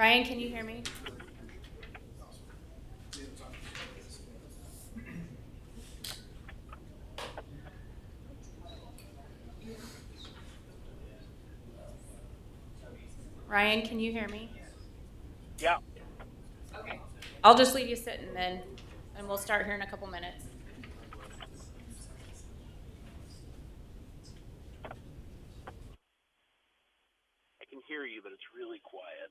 Ryan, can you hear me? Ryan, can you hear me? Yeah. Okay. I'll just leave you sitting then, and we'll start here in a couple minutes. I can hear you, but it's really quiet.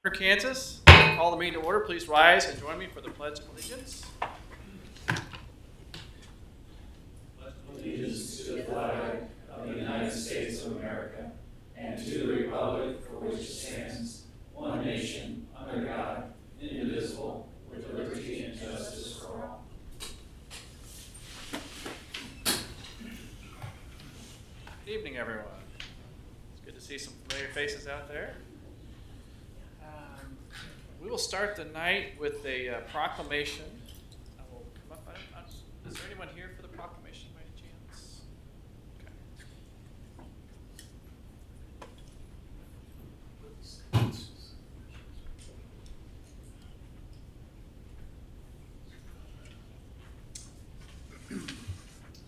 Kansas. Call the meeting to order. Please rise and join me for the Pledge of Allegiance. Allegiance to the flag of the United States of America and to the republic for which it stands, one nation, under God, indivisible, with liberty and justice for all. Good evening, everyone. It's good to see some familiar faces out there. We will start the night with a proclamation. I will come up. Is there anyone here for the proclamation by any chance? Okay.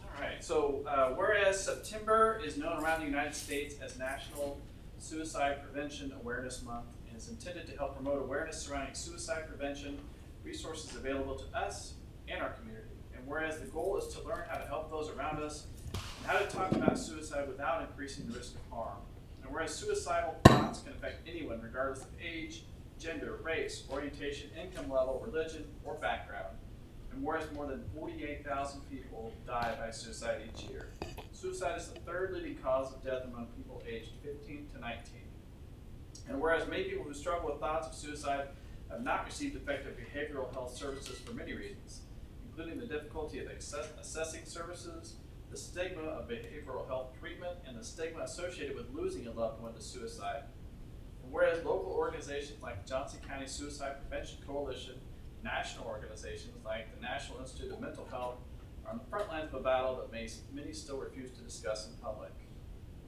All right. So whereas September is known around the United States as National Suicide Prevention Awareness Month and is intended to help promote awareness surrounding suicide prevention, resources available to us and our community. And whereas the goal is to learn how to help those around us and how to talk about suicide without increasing the risk of harm. And whereas suicidal thoughts can affect anyone regardless of age, gender, race, orientation, income level, religion, or background. And whereas more than 48,000 people die by suicide each year. Suicide is the third leading cause of death among people aged 15 to 19. And whereas many people who struggle with thoughts of suicide have not received effective behavioral health services for many reasons, including the difficulty of assessing services, the stigma of behavioral health treatment, and the stigma associated with losing a loved one to suicide. And whereas local organizations like the Johnson County Suicide Prevention Coalition, national organizations like the National Institute of Mental Health are on the front lines of a battle that many still refuse to discuss in public.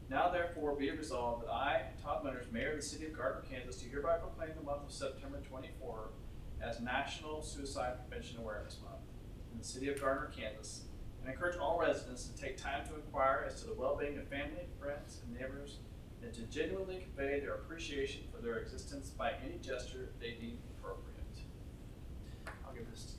Now therefore be it resolved that I, Todd Winters, Mayor of the City of Gardner, Kansas, do hereby proclaim the month of September 24 as National Suicide Prevention Awareness Month in the City of Gardner, Kansas, and encourage all residents to take time to inquire as to the well-being of family, friends, and neighbors, and to genuinely convey their appreciation for their existence by any gesture they deem appropriate. I'll give this to you.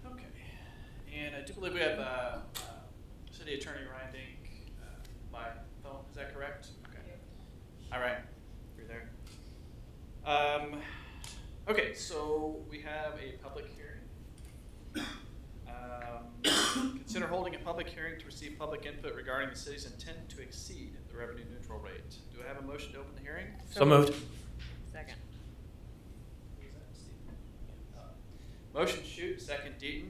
Okay, and I do believe we have City Attorney Ryan Dink by phone. Is that correct? Okay. All right, you're there. Okay, so we have a public hearing. Consider holding a public hearing to receive public input regarding the city's intent to exceed the revenue neutral rate. Do I have a motion to open the hearing? So moved. Second. Motion Shute, second Deaton.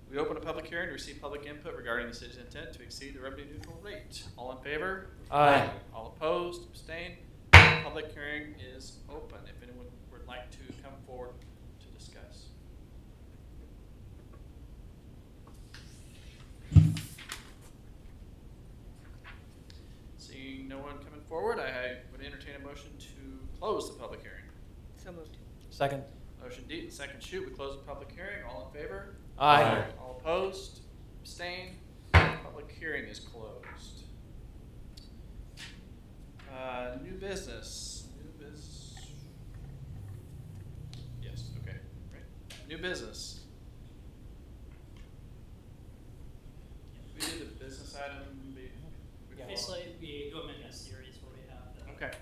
We open a public hearing to receive public input regarding the city's intent to exceed the revenue neutral rate. All in favor? Aye. All opposed? Abstained? Public hearing is open. If anyone would like to come forward to discuss. Seeing no one coming forward, I would entertain a motion to close the public hearing. So moved. Second. Motion Deaton, second Shute. We close the public hearing. All in favor? Aye. All opposed? Abstained? Public hearing is closed. New business. New business. Yes, okay, great. New business. We did the business item before. Basically, we do them in a series where we have the. Okay.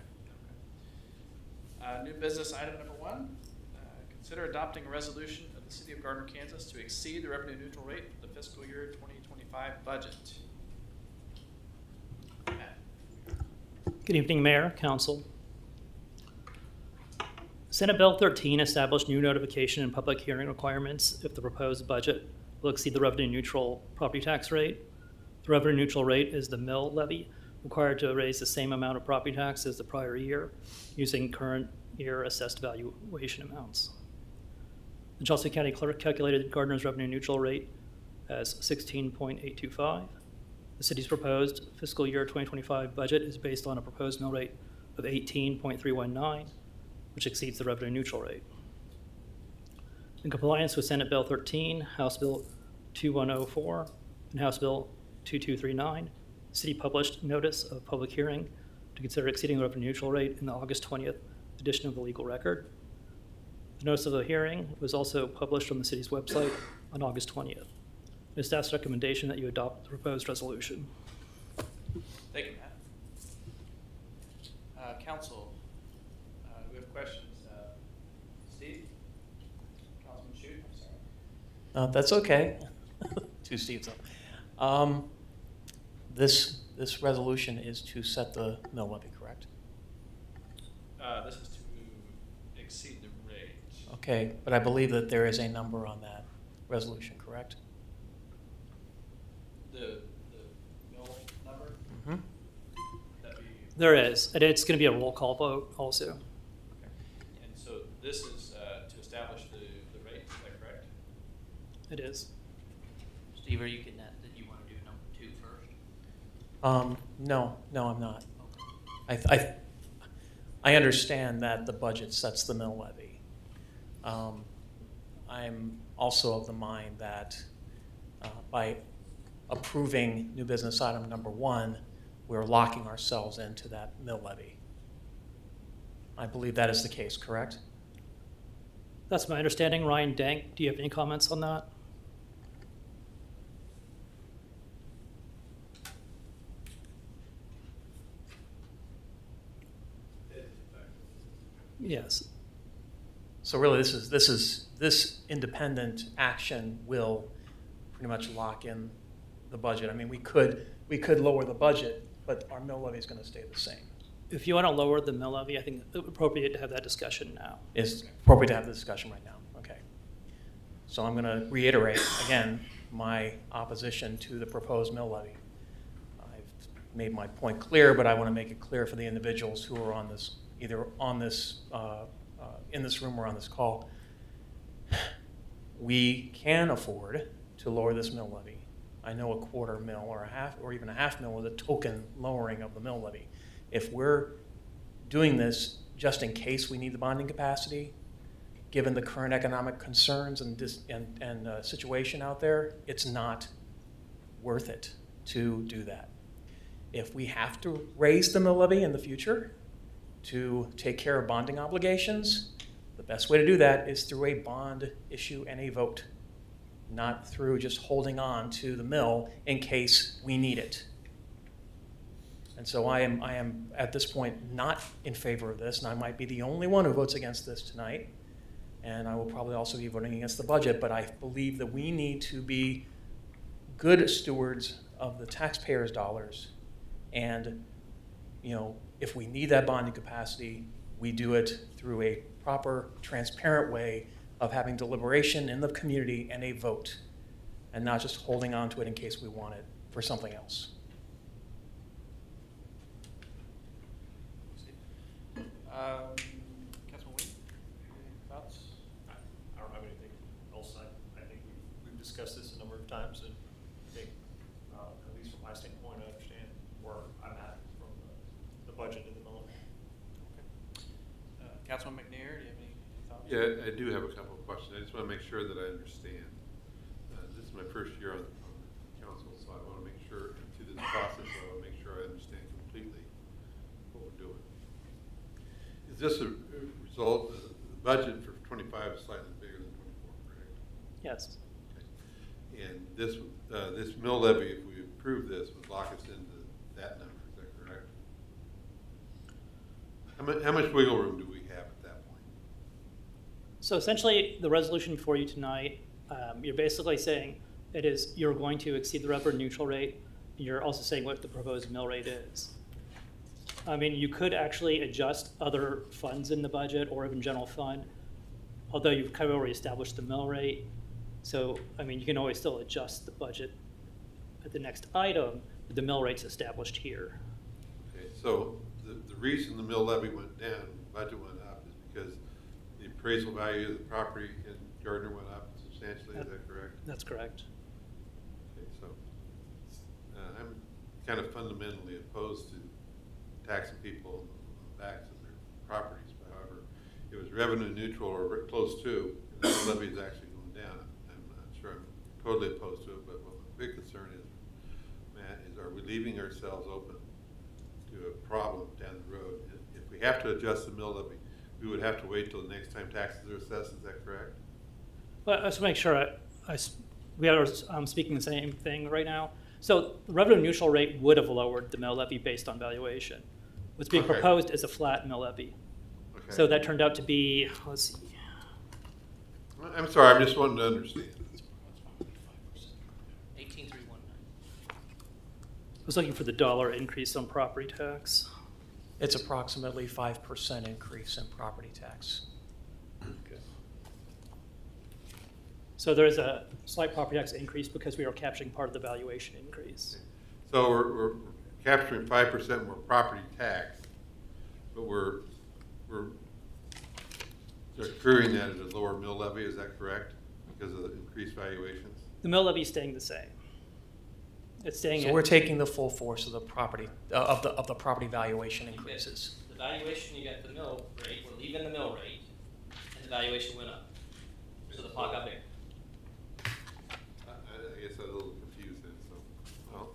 New business item number 1. Consider adopting a resolution of the City of Gardner, Kansas to exceed the revenue neutral rate for the fiscal year 2025 budget. Matt. Good evening, Mayor, Council. Senate Bill 13 established new notification and public hearing requirements if the proposed budget will exceed the revenue neutral property tax rate. The revenue neutral rate is the mill levy required to raise the same amount of property tax as the prior year using current year assessed valuation amounts. The Charleston County Clerk calculated Gardner's revenue neutral rate as 16.825. The city's proposed fiscal year 2025 budget is based on a proposed mill rate of 18.319, which exceeds the revenue neutral rate. In compliance with Senate Bill 13, House Bill 2104, and House Bill 2239, the city published notice of public hearing to consider exceeding the revenue neutral rate in the August 20th edition of the legal record. The notice of the hearing was also published on the city's website on August 20th. It is staff's recommendation that you adopt the proposed resolution. Thank you, Matt. Council, do we have questions? Steve? Councilman Shute, I'm sorry. That's okay. Two Steves up. This resolution is to set the mill levy, correct? This is to exceed the rate. Okay, but I believe that there is a number on that resolution, correct? The mill number? Mm-hmm. That'd be, There is, and it's going to be a roll call vote also. okay. And so this is to establish the rate, is that correct? It is. Steve, are you getting that No, I'm not. I understand that the budget sets the mill levy. I'm also of the mind that by approving new business item number 1, we're locking ourselves into that mill levy. I believe that is the case, correct? That's my understanding. Ryan Dank, do you have any comments on that? Yes. So really, this independent action will pretty much lock in the budget. I mean, we could lower the budget, but our mill levy is going to stay the same. If you want to lower the mill levy, I think it's appropriate to have that discussion now. It's appropriate to have the discussion right now. Okay. So I'm going to reiterate again my opposition to the proposed mill levy. I've made my point clear, but I want to make it clear for the individuals who are on this, either on this, in this room or on this call. We can afford to lower this mill levy. I know a quarter mill or a half, or even a half mill is a token lowering of the mill levy. If we're doing this just in case we need the bonding capacity, given the current economic concerns and situation out there, it's not worth it to do that. If we have to raise the mill levy in the future to take care of bonding obligations, the best way to do that is through a bond issue and a vote, not through just holding on to the mill in case we need it. And so I am at this point not in favor of this, and I might be the only one who votes against this tonight. And I will probably also be voting against the budget, but I believe that we need to be good stewards of the taxpayers' dollars. And, you know, if we need that bonding capacity, we do it through a proper, transparent way of having deliberation in the community and a vote, and not just holding on to it in case we want it for something else. Councilman Wade, any thoughts? I don't have anything else. I think we've discussed this a number of times, and I think, at least from my standpoint, I understand where I'm at from the budget and the mill levy. Councilman McNair, do you have any thoughts? Yeah, I do have a couple of questions. I just want to make sure that I understand. This is my first year on the council, so I want to make sure, through this process, I want to make sure I understand completely what we're doing. Is this a result, the budget for 25 is slightly bigger than 24, correct? Yes. Okay. And this mill levy, if we approve this, would lock us into that number, is that correct? How much wiggle room do we have at that point? So essentially, the resolution for you tonight, you're basically saying it is you're going to exceed the revenue neutral rate. You're also saying what the proposed mill rate is. I mean, you could actually adjust other funds in the budget or even general fund, although you've kind of already established the mill rate. So, I mean, you can always still adjust the budget at the next item, but the mill rate's established here. Okay, so the reason the mill levy went down, the budget went up, is because the appraisal value of the property in Gardner went up substantially, is that correct? That's correct. Okay, so I'm kind of fundamentally opposed to taxing people on the backs of their properties. However, it was revenue neutral or close to, and the levy is actually going down. I'm not sure I'm totally opposed to it, but what my big concern is, Matt, is are we leaving ourselves open to a problem down the road? If we have to adjust the mill levy, we would have to wait till the next time taxes are assessed, is that correct? But let's make sure we are speaking the same thing right now. So the revenue neutral rate would have lowered the mill levy based on valuation. What's being Okay. proposed is a flat mill levy. Okay. So that turned out to be, let's see, I'm sorry, I'm just wanting to understand. 18,319. I was looking for the dollar increase on property tax. It's approximately 5% increase in property tax. So there is a slight property tax increase because we are capturing part of the valuation increase. So we're capturing 5% more property tax, but we're accruing that at a lower mill levy, is that correct? Because of the increased valuations? The mill levy is staying the same. It's staying So at, we're taking the full force of the property, of the property valuation increases. The valuation, you got the mill rate, we're leaving the mill rate, and the valuation went up. So the pot got bigger. I guess I'm a little confused then, so, well,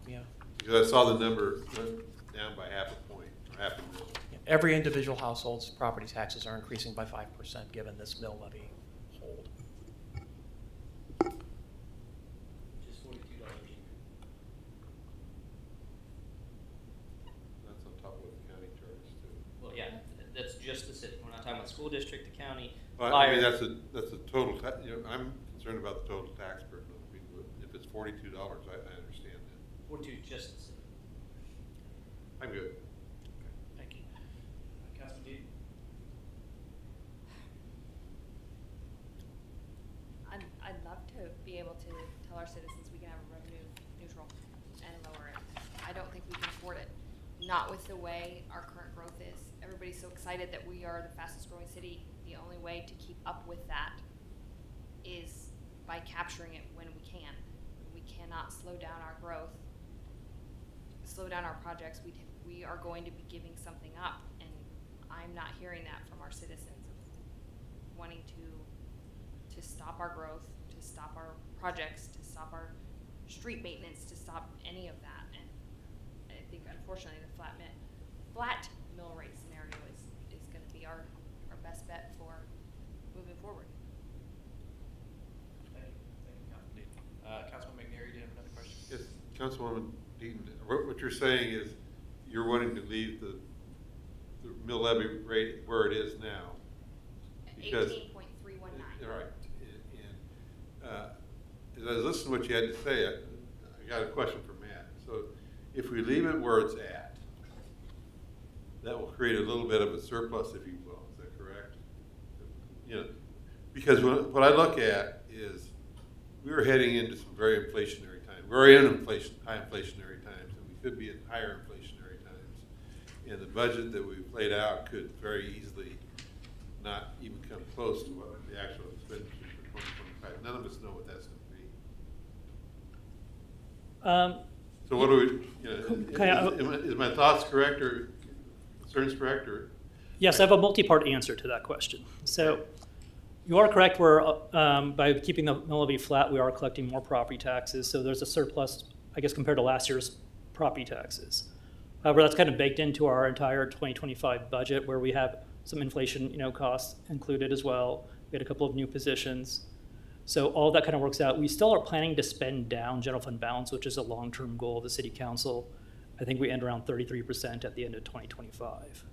Yeah. because I saw the number went down by half a point, or half a mil. Every individual household's property taxes are increasing by 5% given this mill levy hold. Which is $42 a year. That's on top of what the county charges too. Well, yeah, that's just the city. We're not talking about school district, the county, Well, I mean, fire. that's a total, I'm concerned about the total tax burden on people. If it's $42, I understand that. 42 just the city. I'm good. Thank you. Councilman Dean? I'd love to be able to tell our citizens we can have a revenue neutral and lower it. I don't think we can afford it, not with the way our current growth is. Everybody's so excited that we are the fastest growing city. The only way to keep up with that is by capturing it when we can. We cannot slow down our growth, slow down our projects. We are going to be giving something up, and I'm not hearing that from our citizens of wanting to stop our growth, to stop our projects, to stop our street maintenance, to stop any of that. And I think unfortunately the flat mill rate scenario is gonna be our best bet for moving forward. Thank you. Thank you, Councilman Dean. Councilman McNary, do you have another question? Yes, Councilwoman Deaton, what you're saying is you're wanting to leave the mill levy rate where it is now. Because- 18.319. All right, and as I was listening to what you had to say, I got a question for Matt. So if we leave it where it's at, that will create a little bit of a surplus, if you will, is that correct? You know, because what I look at is we were heading into some very inflationary times. We're in high inflationary times, and we could be in higher inflationary times. And the budget that we've laid out could very easily not even come close to what the actual expenditure for 2025. None of us know what that's going to be. So what do we, is my thoughts correct or concerns correct or? yes, I have a multi-part answer to that question. So you are correct, by keeping the mill levy flat, we are collecting more property taxes. So there's a surplus, I guess, compared to last year's property taxes. However, that's kind of baked into our entire 2025 budget where we have some inflation, costs included as well. We had a couple of new positions. So all that kind of works out. We still are planning to spend down general fund balance, which is a long-term goal of the city council. I think we end around 33% at the end of 2025.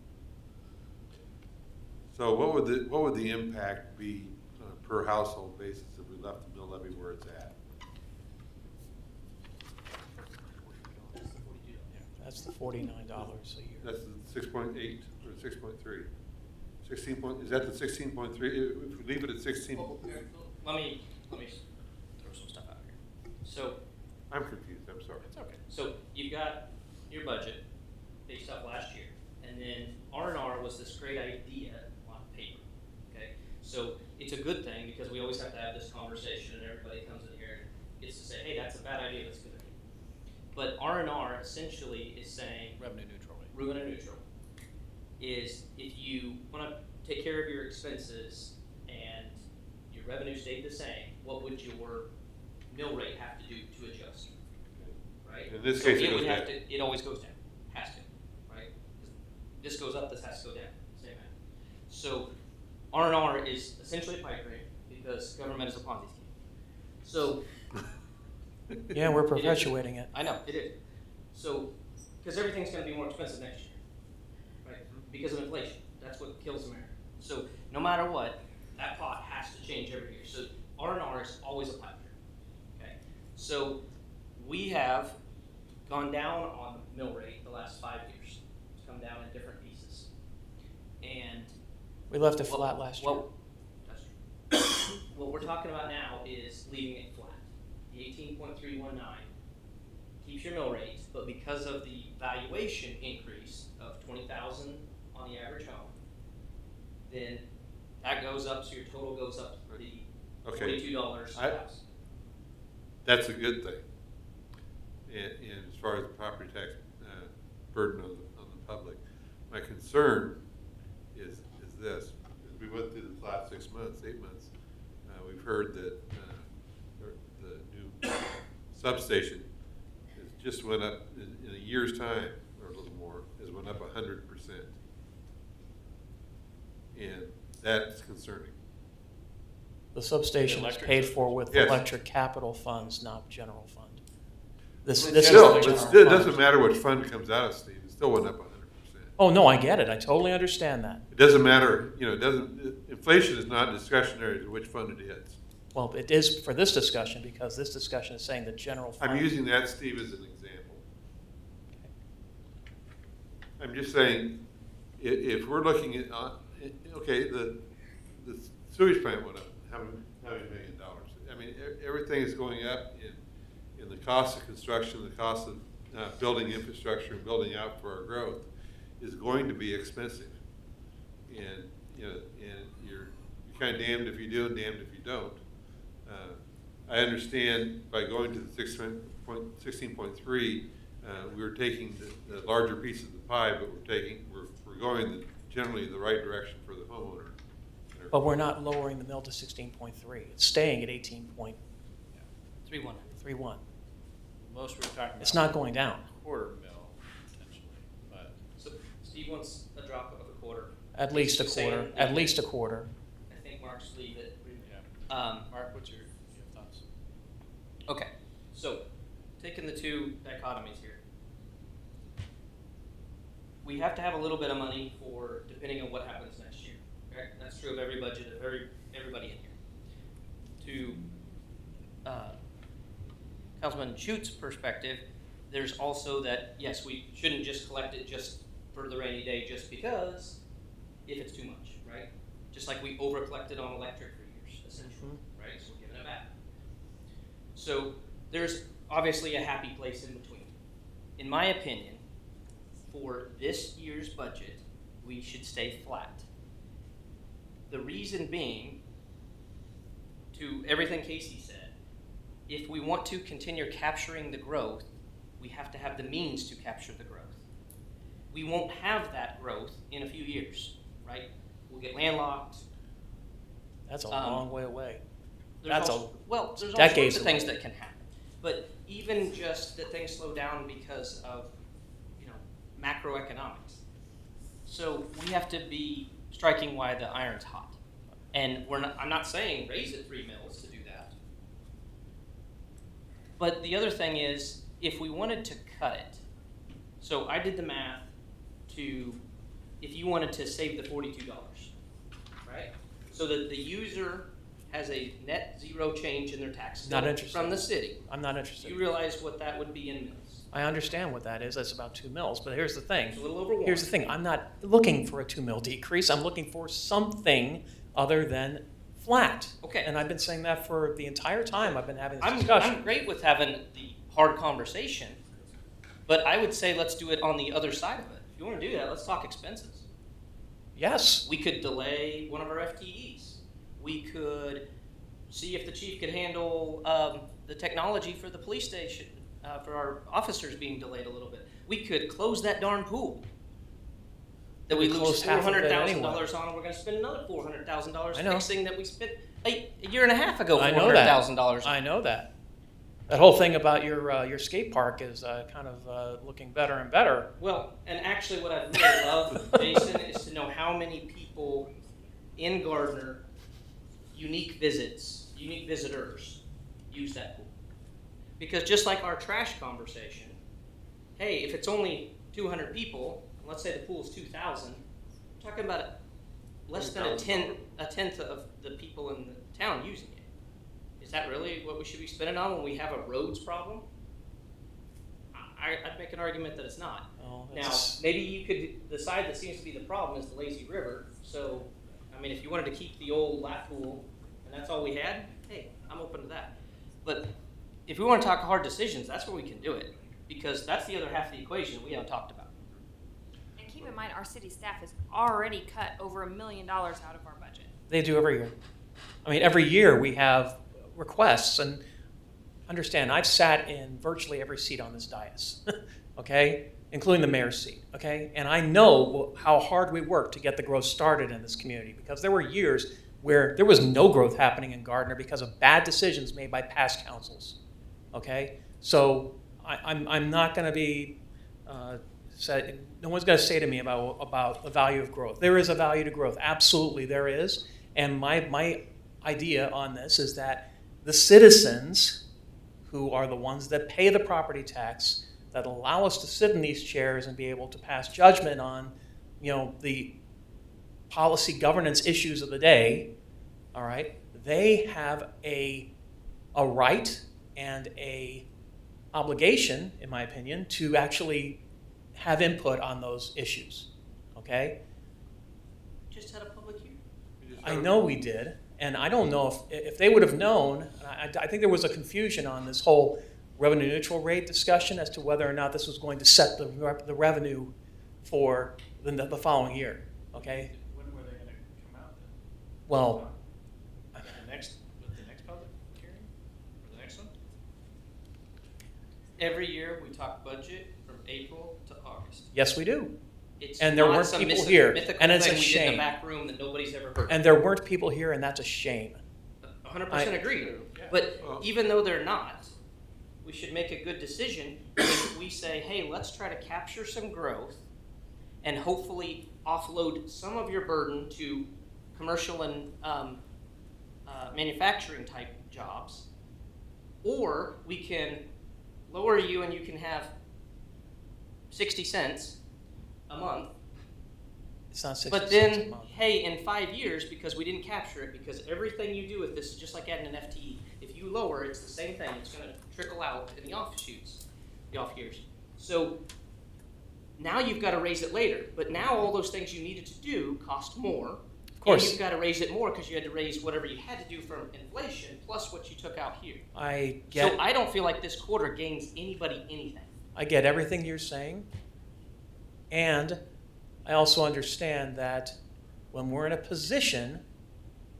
So what would the impact be on a per household basis if we left the mill levy where it's at? That's the $49 a year. That's the 6.8 or 6.3? 16 point, is that the 16.3? If we leave it at 16. Let me throw some stuff out here. So, I'm confused, I'm sorry. it's okay. So you've got your budget based off last year, and then R&R was this great idea on paper, okay? So it's a good thing because we always have to have this conversation and everybody comes in here and gets to say, hey, that's a bad idea, that's a good idea. But R&R essentially is saying, Revenue neutral rate. revenue neutral, is if you want to take care of your expenses and your revenue stayed the same, what would your mill rate have to do to adjust? Right? In this So case, it it goes would have down. to, it always goes down, has to, right? This goes up, this has to go down, same matter. So R&R is essentially a pipe dream because government is a Ponzi scheme. So Yeah, we're perpetuating it. I know, it is. So, because everything's gonna be more expensive next year, right? Because of inflation, that's what kills America. So, no matter what, that pot has to change every year. So, R&R is always a pipe dream, okay? So, we have gone down on the mill rate the last 5 years. It's come down in different pieces. And We left it flat last year. that's true. What we're talking about now is leaving it flat. The 18.319 keeps your mill rate, but because of the valuation increase of $20,000 on the average home, then that goes up, so your total goes up to the Okay. $42 a house. That's a good thing. and as far as the property tax burden on the public. My concern is this. As we went through the last 6 months, 8 months, we've heard that the new substation has just went up in a year's time, or a little more, has went up 100%. And that's concerning. The substation is electric paid for with Yes. electric capital funds, not general fund. This Still, is the but general still, it fund. doesn't matter what fund comes out of, Steve, it still went up 100%. Oh, no, I get it. I totally understand that. It doesn't matter, it doesn't, inflation is not discretionary to which fund it hits. Well, it is for this discussion, because this discussion is saying the general fund. I'm using that, Steve, as an example. I'm just saying, if we're looking at, okay, the sewage plant went up, how many $1 million? I mean, everything is going up in the cost of construction, the cost of building infrastructure and building out for our growth is going to be expensive. And, and you're kind of damned if you do and damned if you don't. I understand by going to the 16.3, we were taking the larger piece of the pie, but we're going generally the right direction for the homeowner. But we're not lowering the mill to 16.3. It's staying at 18.31. 3-1. Most we were talking about. It's not going down. Quarter mil, potentially, but. So Steve wants a drop of a quarter. At least a He's saying quarter. leave At it. least a quarter. I think Mark's leave it. Yeah. Mark, what's your thoughts? Okay, so taking the two dichotomies here. We have to have a little bit of money for depending on what happens next year. Right? That's true of every budget of everybody in here. To Councilman Schutz's perspective, there's also that, yes, we shouldn't just collect it just for the rainy day just because if it's too much, right? Just like we over collected on electric for years, essentially, right? So we're giving it back. So there's obviously a happy place in between. In my opinion, for this year's budget, we should stay flat. The reason being, to everything Casey said, if we want to continue capturing the growth, we have to have the means to capture the growth. We won't have that growth in a few years, right? We'll get landlocked. That's a long way away. There's That's also, well, there's all decades sorts of things away. that can happen. But even just that things slow down because of, macroeconomics. So we have to be striking while the iron's hot. And I'm not saying raise it 3 mils to do that. But the other thing is, if we wanted to cut it, so I did the math to, if you wanted to save the $42, right? So that the user has a net zero change in their tax Not bill interested. from the city. I'm not interested. You realize what that would be in mils. I understand what that is. That's about 2 mils. But here's the thing. It's a little over 1. Here's the thing. I'm not looking for a 2 mil decrease. I'm looking for something other than flat. Okay. And I've been saying that for the entire time I've been having this discussion. I'm great with having the hard conversation, but I would say let's do it on the other side of it. If you want to do that, let's talk expenses. Yes. We could delay one of our FTEs. We could see if the chief could handle the technology for the police station, for our officers being delayed a little bit. We could close that darn pool that we lose closed half of it $400,000 anyway. on, and we're going to spend another $400,000 I know. fixing that we spent a year and a half ago. I know that. $400,000. I know that. That whole thing about your skate park is kind of looking better and better. Well, and actually what I really love, Jason, is to know how many people in Gardner, unique visitors, use that pool. Because just like our trash conversation, hey, if it's only 200 people, and let's say the pool is 2,000, we're talking about less than a tenth of the people in the town using it. Is that really what we should be spending on when we have a roads problem? I'd make an argument that it's not. Oh, Now, that's- maybe you could, the side that seems to be the problem is the lazy river. So, I mean, if you wanted to keep the old lap pool and that's all we had, hey, I'm open to that. But if we want to talk hard decisions, that's where we can do it. Because that's the other half of the equation we haven't talked about. And keep in mind, our city staff has already cut over $1 million out of our budget. They do every year. I mean, every year we have requests, and understand, I've sat in virtually every seat on this dais, okay, including the mayor's seat, okay? And I know how hard we worked to get the growth started in this community, because there were years where there was no growth happening in Gardner because of bad decisions made by past councils, okay? So I'm not going to be no one's going to say to me about the value of growth. There is a value to growth, absolutely there is. And my idea on this is that the citizens, who are the ones that pay the property tax, that allow us to sit in these chairs and be able to pass judgment on, the policy governance issues of the day, all right, they have a right and a obligation, in my opinion, to actually have input on those issues, okay? Just had a public hearing. I know we did, and I don't know if they would have known. I think there was a confusion on this whole revenue neutral rate discussion as to whether or not this was going to set the revenue for the following year, okay? When were they gonna come out then? Well, With the next public hearing? Or the next one? Every year, we talk budget from April to August. yes, we do. It's And there not weren't some people here, mythical and it's a thing we did in shame. the back room that nobody's ever heard. And there weren't people here, and that's a shame. 100% agree. Yeah. But Well- even though they're not, we should make a good decision if we say, hey, let's try to capture some growth and hopefully offload some of your burden to commercial and manufacturing type jobs. Or we can lower you and you can have 60 cents a month. It's not 60 But cents a then, month. hey, in 5 years, because we didn't capture it, because everything you do with this is just like adding an FTE. If you lower, it's the same thing. It's going to trickle out in the offshoots, the off years. So now you've got to raise it later. But now all those things you needed to do cost more. Of course. And you've got to raise it more because you had to raise whatever you had to do from inflation plus what you took out here. I get So I don't feel like this quarter gains anybody anything. I get everything you're saying, and I also understand that when we're in a position,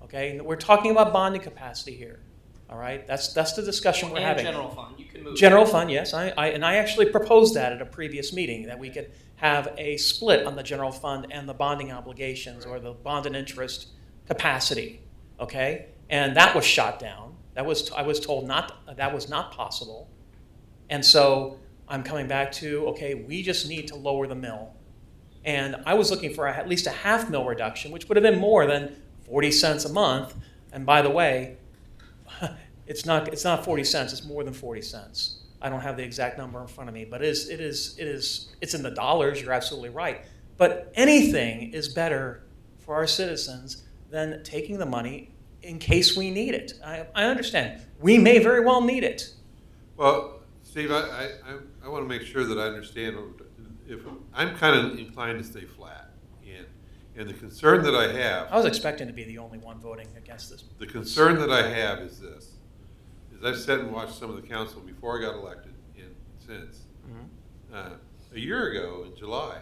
okay, we're talking about bonding capacity here, all right? That's the discussion we're And having. general fund, you can move. General fund, yes, I actually proposed that at a previous meeting, that we could have a split on the general fund and the bonding obligations or the bond and interest capacity, okay? And that was shot down. I was told that was not possible. And so I'm coming back to, okay, we just need to lower the mill. And I was looking for at least a half mill reduction, which would have been more than 40 cents a month. And by the way, it's not 40 cents, it's more than 40 cents. I don't have the exact number in front of me, but it's in the dollars, you're absolutely right. But anything is better for our citizens than taking the money in case we need it. I understand. We may very well need it. Well, Steve, I want to make sure that I understand. If I'm kind of inclined to stay flat, and the concern that I have, I was expecting to be the only one voting against this. the concern that I have is this: is I've sat and watched some of the council before I got elected, and since a year ago in July,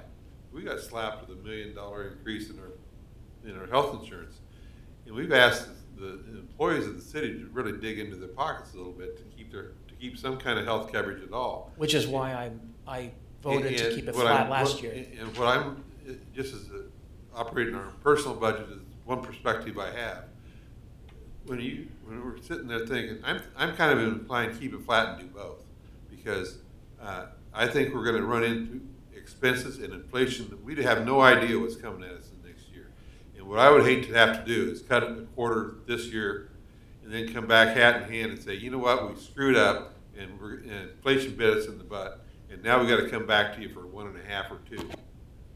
we got slapped with $1 million increase in our health insurance, and we've asked the employees of the city to really dig into their pockets a little bit to keep some kind of health coverage at all. Which is why I voted to And keep it what flat I'm- last year. And what I'm, just as operating our personal budget is one perspective I have. When we're sitting there thinking, I'm kind of inclined to keep it flat and do both, because I think we're going to run into expenses and inflation that we have no idea what's coming at us in the next year. And what I would hate to have to do is cut it a quarter this year and then come back hat in hand and say, you know what, we screwed up and inflation bit us in the butt, and now we got to come back to you for 1.5 or 2.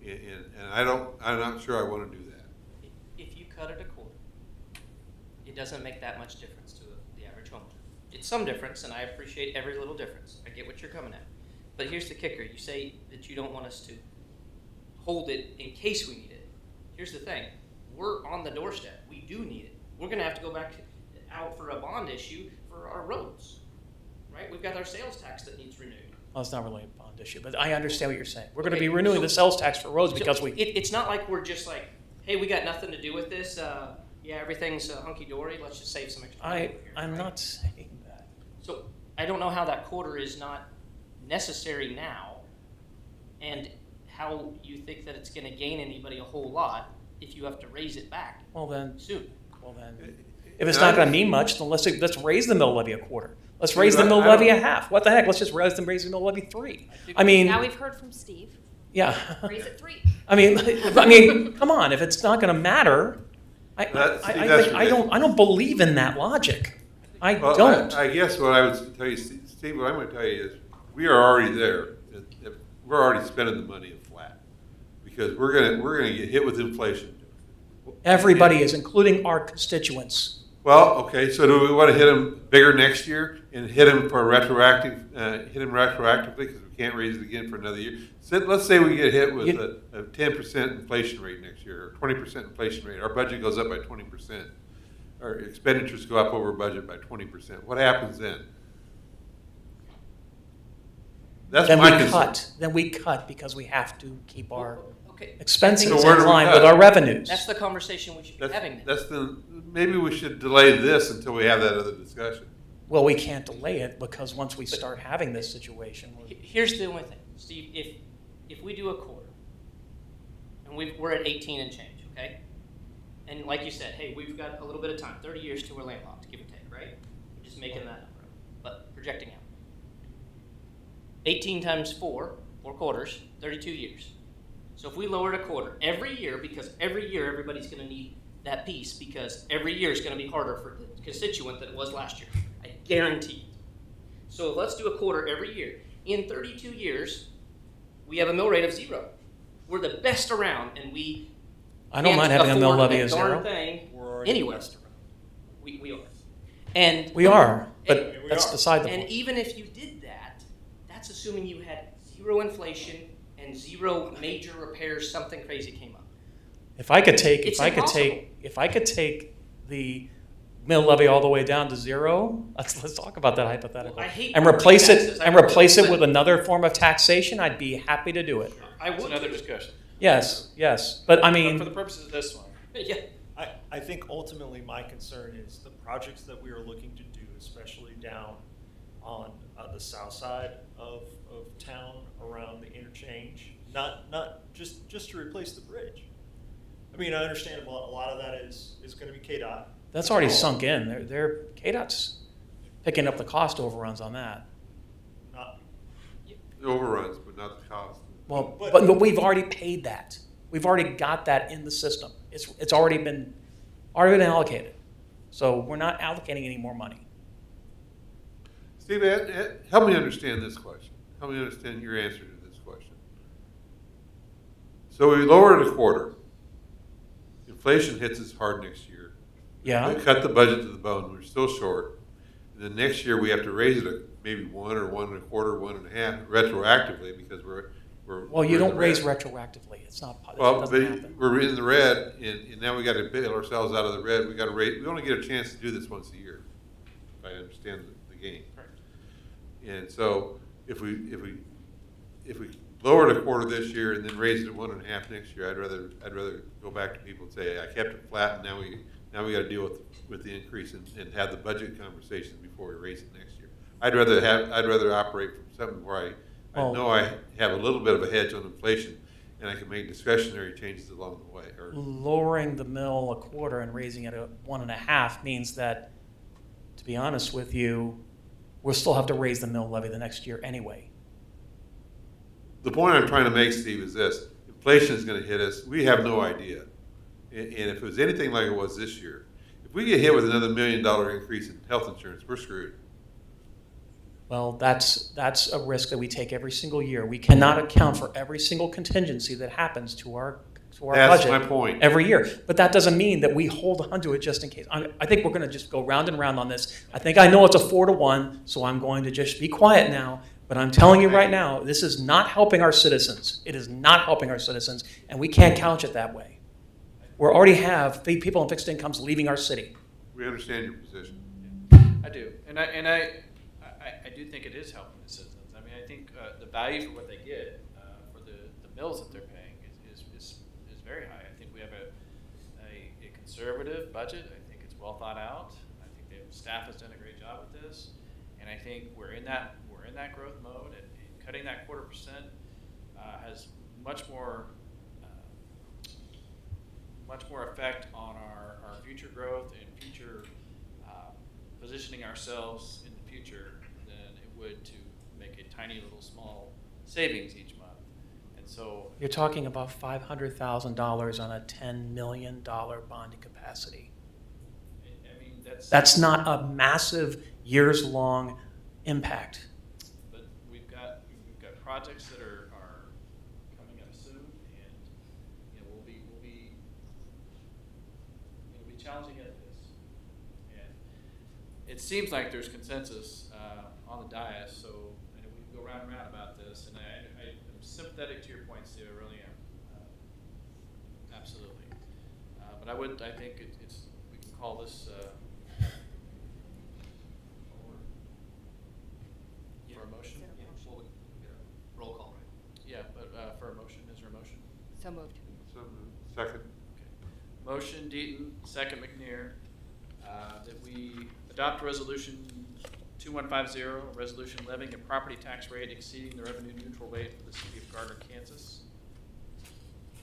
And I'm not sure I want to do that. If you cut it a quarter, it doesn't make that much difference to the average homeowner. It's some difference, and I appreciate every little difference. I get what you're coming at. But here's the kicker. You say that you don't want us to hold it in case we need it. Here's the thing. We're on the doorstep. We do need it. We're going to have to go back out for a bond issue for our roads, right? We've got our sales tax that needs renewed. Well, it's not really a bond issue, but I understand what you're saying. We're going to Okay, be renewing so- the sales tax for roads So because we. It's not like we're just like, hey, we got nothing to do with this. Yeah, everything's hunky-dory. Let's just save some extra money over here, I'm right? not saying that. So I don't know how that quarter is not necessary now, and how you think that it's gonna gain anybody a whole lot if you have to raise it back Well then, soon. if it's not gonna mean much, then let's raise the mill levy a quarter. Let's raise the mill levy a half. What the heck? Let's just raise the mill levy 3. I mean, Now we've heard from Steve, yeah. raise it 3. I mean, come on. If it's not going to matter, I don't believe in that logic. I Well, don't. I guess what I would tell you, Steve, what I'm gonna tell you is, we are already there. We're already spending the money in flat, because we're gonna get hit with inflation. Everybody is, including our constituents. Well, okay, so do we wanna hit them bigger next year and hit them retroactively, because we can't raise it again for another year? So let's say we get hit with a 10% inflation rate next year, or 20% inflation rate. Our budget goes up by 20%. Our expenditures go up over budget by 20%. What happens then? That's Then my we concern. cut. Then we cut because we have to keep our Okay. expenses So where do in we line cut? with our revenues. That's the conversation we should be having then. Maybe we should delay this until we have that other discussion. Well, we can't delay it because once we start having this situation, Here's the only thing, Steve, if we do a quarter, and we're at 18 and change, okay? And like you said, hey, we've got a little bit of time, 30 years till we're landlocked, give or take, right? We're just making that number up, but projecting out. 18 times 4 quarters, 32 years. So if we lowered a quarter every year, because every year everybody's gonna need that piece, because every year is gonna be harder for the constituent than it was last year. I guarantee it. So let's do a quarter every year. In 32 years, we have a mill rate of 0. We're the best around, and we I don't mind having a mill can't levy afford of that darn 0. thing We're already anyway. west around. We are. And We are, but we that's are. beside the and point. even if you did that, that's assuming you had 0 inflation and 0 major repairs, something crazy came up. If I could take the mill levy all the way down to 0, let's talk about that hypothetical. Well, I hate and property replace taxes. it I and know, replace it but- with another form of taxation. I'd be happy to do it. I That's would. another discussion. Yes, but I But mean, for the purposes of this one, Yeah. I think ultimately my concern is the projects that we are looking to do, especially down on the south side of town around the interchange, not just to replace the bridge. I mean, I understand a lot of that is going to be KDOT. that's already sunk in. KDOT's picking up the cost overruns on that. Not, The overruns, but not the cost. Well, But- but we've already paid that. We've already got that in the system. It's already been allocated. So we're not allocating any more money. Steve, help me understand this question. Help me understand your answer to this question. So we lowered a quarter. Inflation hits us hard next year. Yeah. We cut the budget to the bone. We're still short. And then next year we have to raise it maybe 1 or 1 1/4, 1 1/2 retroactively, because we're Well, you we're in don't the raise red. retroactively. It's not. It Well, doesn't but happen. we're in the red, and now we got to bail ourselves out of the red. We got to raise. We only get a chance to do this once a year, if I understand the game. And so if we lowered a quarter this year and then raised it 1 1/2 next year, I'd rather go back to people and say, I kept it flat, and now we got to deal with the increase and have the budget conversations before we raise it next year. I'd rather operate from something where I know I have a little bit of a hedge on inflation, and I can make discretionary changes along the way. Or Lowering the mill a quarter and raising it 1 1/2 means that, to be honest with you, we'll still have to raise the mill levy the next year anyway. the point I'm trying to make, Steve, is this: inflation is going to hit us. We have no idea, and if it was anything like it was this year, if we get hit with another $1 million increase in health insurance, we're screwed. Well, that's a risk that we take every single year. We cannot account for every single contingency that happens to our That's budget my point. every year. But that doesn't mean that we hold onto it just in case. I think we're going to just go round and round on this. I think I know it's a 4-1, so I'm going to just be quiet now. But I'm telling you right now, this is not helping our citizens. It is not helping our citizens, and we can't couch it that way. We already have people on fixed incomes leaving our city. We understand your position. I do, and I do think it is helping the citizens. I mean, I think the value for what they get for the mills that they're paying is very high. I think we have a conservative budget. I think it's well thought out. I think the staff has done a great job with this, And I think we're in that growth mode, and cutting that 0.25% has much more effect on our future growth and future positioning ourselves in the future than it would to make a tiny little small savings each month. And so You're talking about $500,000 on a $10 million bonding capacity. I mean, That's not a massive, years-long impact. But we've got projects that are coming up soon, and we'll be challenging at this. And it seems like there's consensus on the dais, so we can go round and round about this. And I'm sympathetic to your point, Steve. I really am. Absolutely. But I think it's we can call this. For a motion? Yeah, well, we get a roll call, right? Yeah, but for a motion, is there a motion? So moved. So moved. Second. Okay. Motion Deaton, second McNair, that we adopt resolution 2150, a resolution levying a property tax rate exceeding the revenue neutral rate for the city of Gardner, Kansas.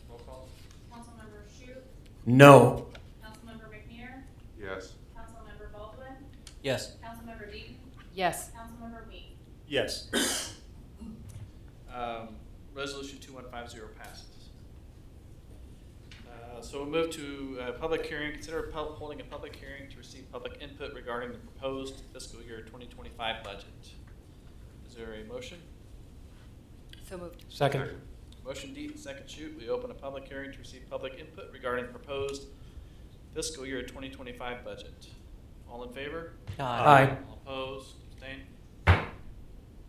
Roll call. Councilmember Shute, No. Councilmember McNair, Yes. Councilmember Baldwin, Yes. Councilmember Deaton, Yes. Councilmember Weed. Yes. Resolution 2150 passes. So we'll move to public hearing. Consider holding a public hearing to receive public input regarding the proposed fiscal year 2025 budget. Is there a motion? So moved. Second. Motion Deaton, second Shute. We open a public hearing to receive public input regarding the proposed fiscal year 2025 budget. All in favor? Aye. All opposed? Abstained?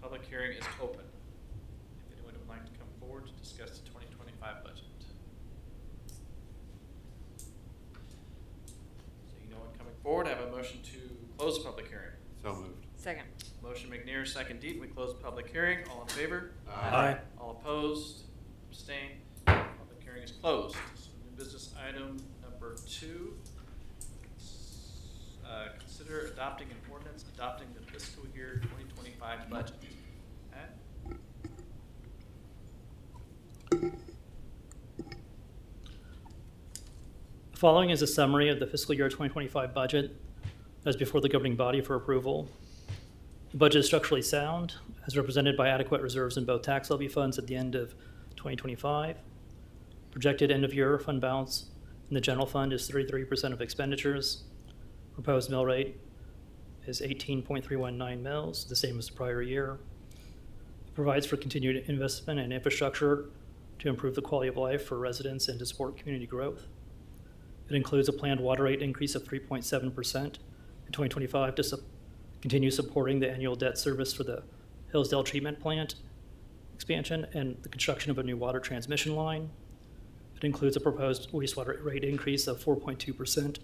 Public hearing is open. If anyone would like to come forward to discuss the 2025 budget. Seeing no one coming forward, I have a motion to close the public hearing. So moved. Second. Motion McNair, second Deaton. We close the public hearing. All in favor? Aye. All opposed? Abstained? Public hearing is closed. So new business item number 2. Consider adopting an ordinance adopting the fiscal year 2025 budget. Pat? The following is a summary of the fiscal year 2025 budget as before the governing body for approval. The budget is structurally sound, as represented by adequate reserves in both tax levy funds at the end of 2025. Projected end-of-year fund balance in the general fund is 33% of expenditures. Proposed mill rate is 18.319 mils, the same as the prior year. It provides for continued investment in infrastructure to improve the quality of life for residents and to support community growth. It includes a planned water rate increase of 3.7% in 2025 to continue supporting the annual debt service for the Hillsdale Treatment Plant expansion and the construction of a new water transmission line. It includes a proposed wastewater rate increase of 4.2%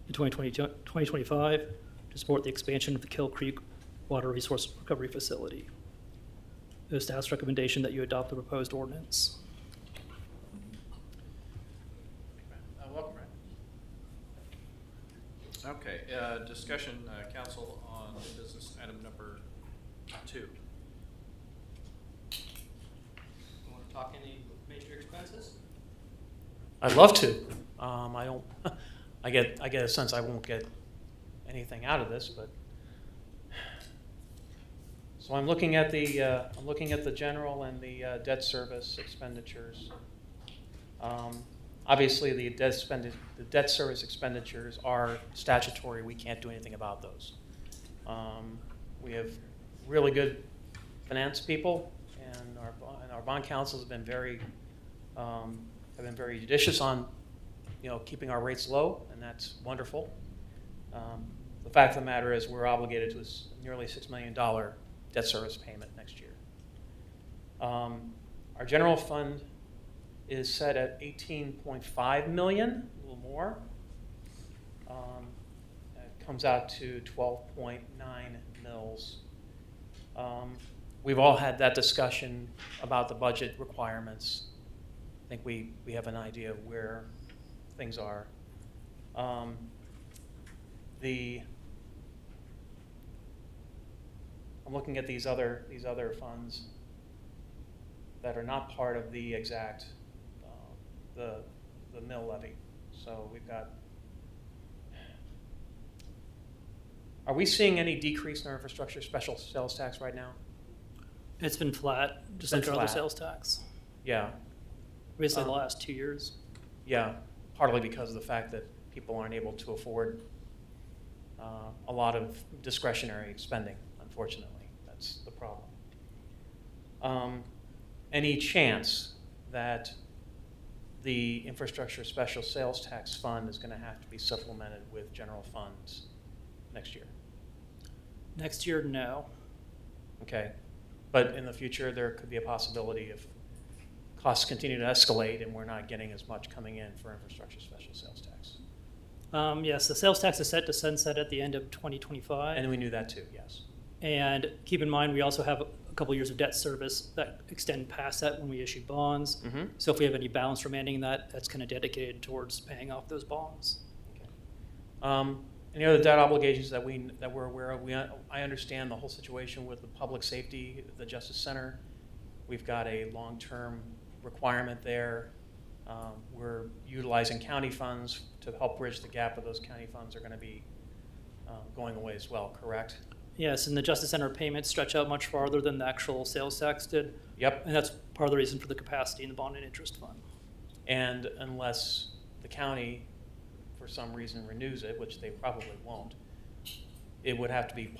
in 2025 to support the expansion of the Kill Creek Water Resource Recovery Facility. It is staff's recommendation that you adopt the proposed ordinance. Welcome, Ryan. Okay, discussion, council, on new business item number 2. You want to talk any major expenses? I'd love to. I don't. I get a sense I won't get anything out of this, but so I'm looking at the general and the debt service expenditures. Obviously, the debt service expenditures are statutory. We can't do anything about those. We have really good finance people, and our bond councils have been very judicious on keeping our rates low, and that's wonderful. The fact of the matter is we're obligated to a nearly $6 million debt service payment next year. Our general fund is set at $18.5 million, a little more. It comes out to 12.9 mils. We've all had that discussion about the budget requirements. I think we have an idea of where things are. I'm looking at these other funds that are not part of the exact, the mill levy. So we've got, are we seeing any decrease in our infrastructure special sales tax right now? It's been flat, just Been like our other flat. sales tax. Yeah, Basically the Um, last 2 years. yeah, partly because of the fact that people aren't able to afford a lot of discretionary spending, unfortunately. That's the problem. Any chance that the infrastructure special sales tax fund is going to have to be supplemented with general funds next year? Next year, no. Okay, but in the future, there could be a possibility if costs continue to escalate and we're not getting as much coming in for infrastructure special sales tax. Yes, the sales tax is set to sunset at the end of 2025. And we knew that too, yes. And keep in mind, we also have a couple years of debt service that extend past that when we issue bonds. Mm-hmm. So if we have any balance remaining in that, that's kind of dedicated towards paying off those bonds. Any other debt obligations that we're aware of? I understand the whole situation with the public safety, the Justice Center. We've got a long-term requirement there. We're utilizing county funds to help bridge the gap, but those county funds are going to be going away as well, correct? Yes, and the Justice Center payments stretch out much farther than the actual sales tax did. Yep. And that's part of the reason for the capacity in the bond and interest fund. And unless the county, for some reason, renews it, which they probably won't, it would have to be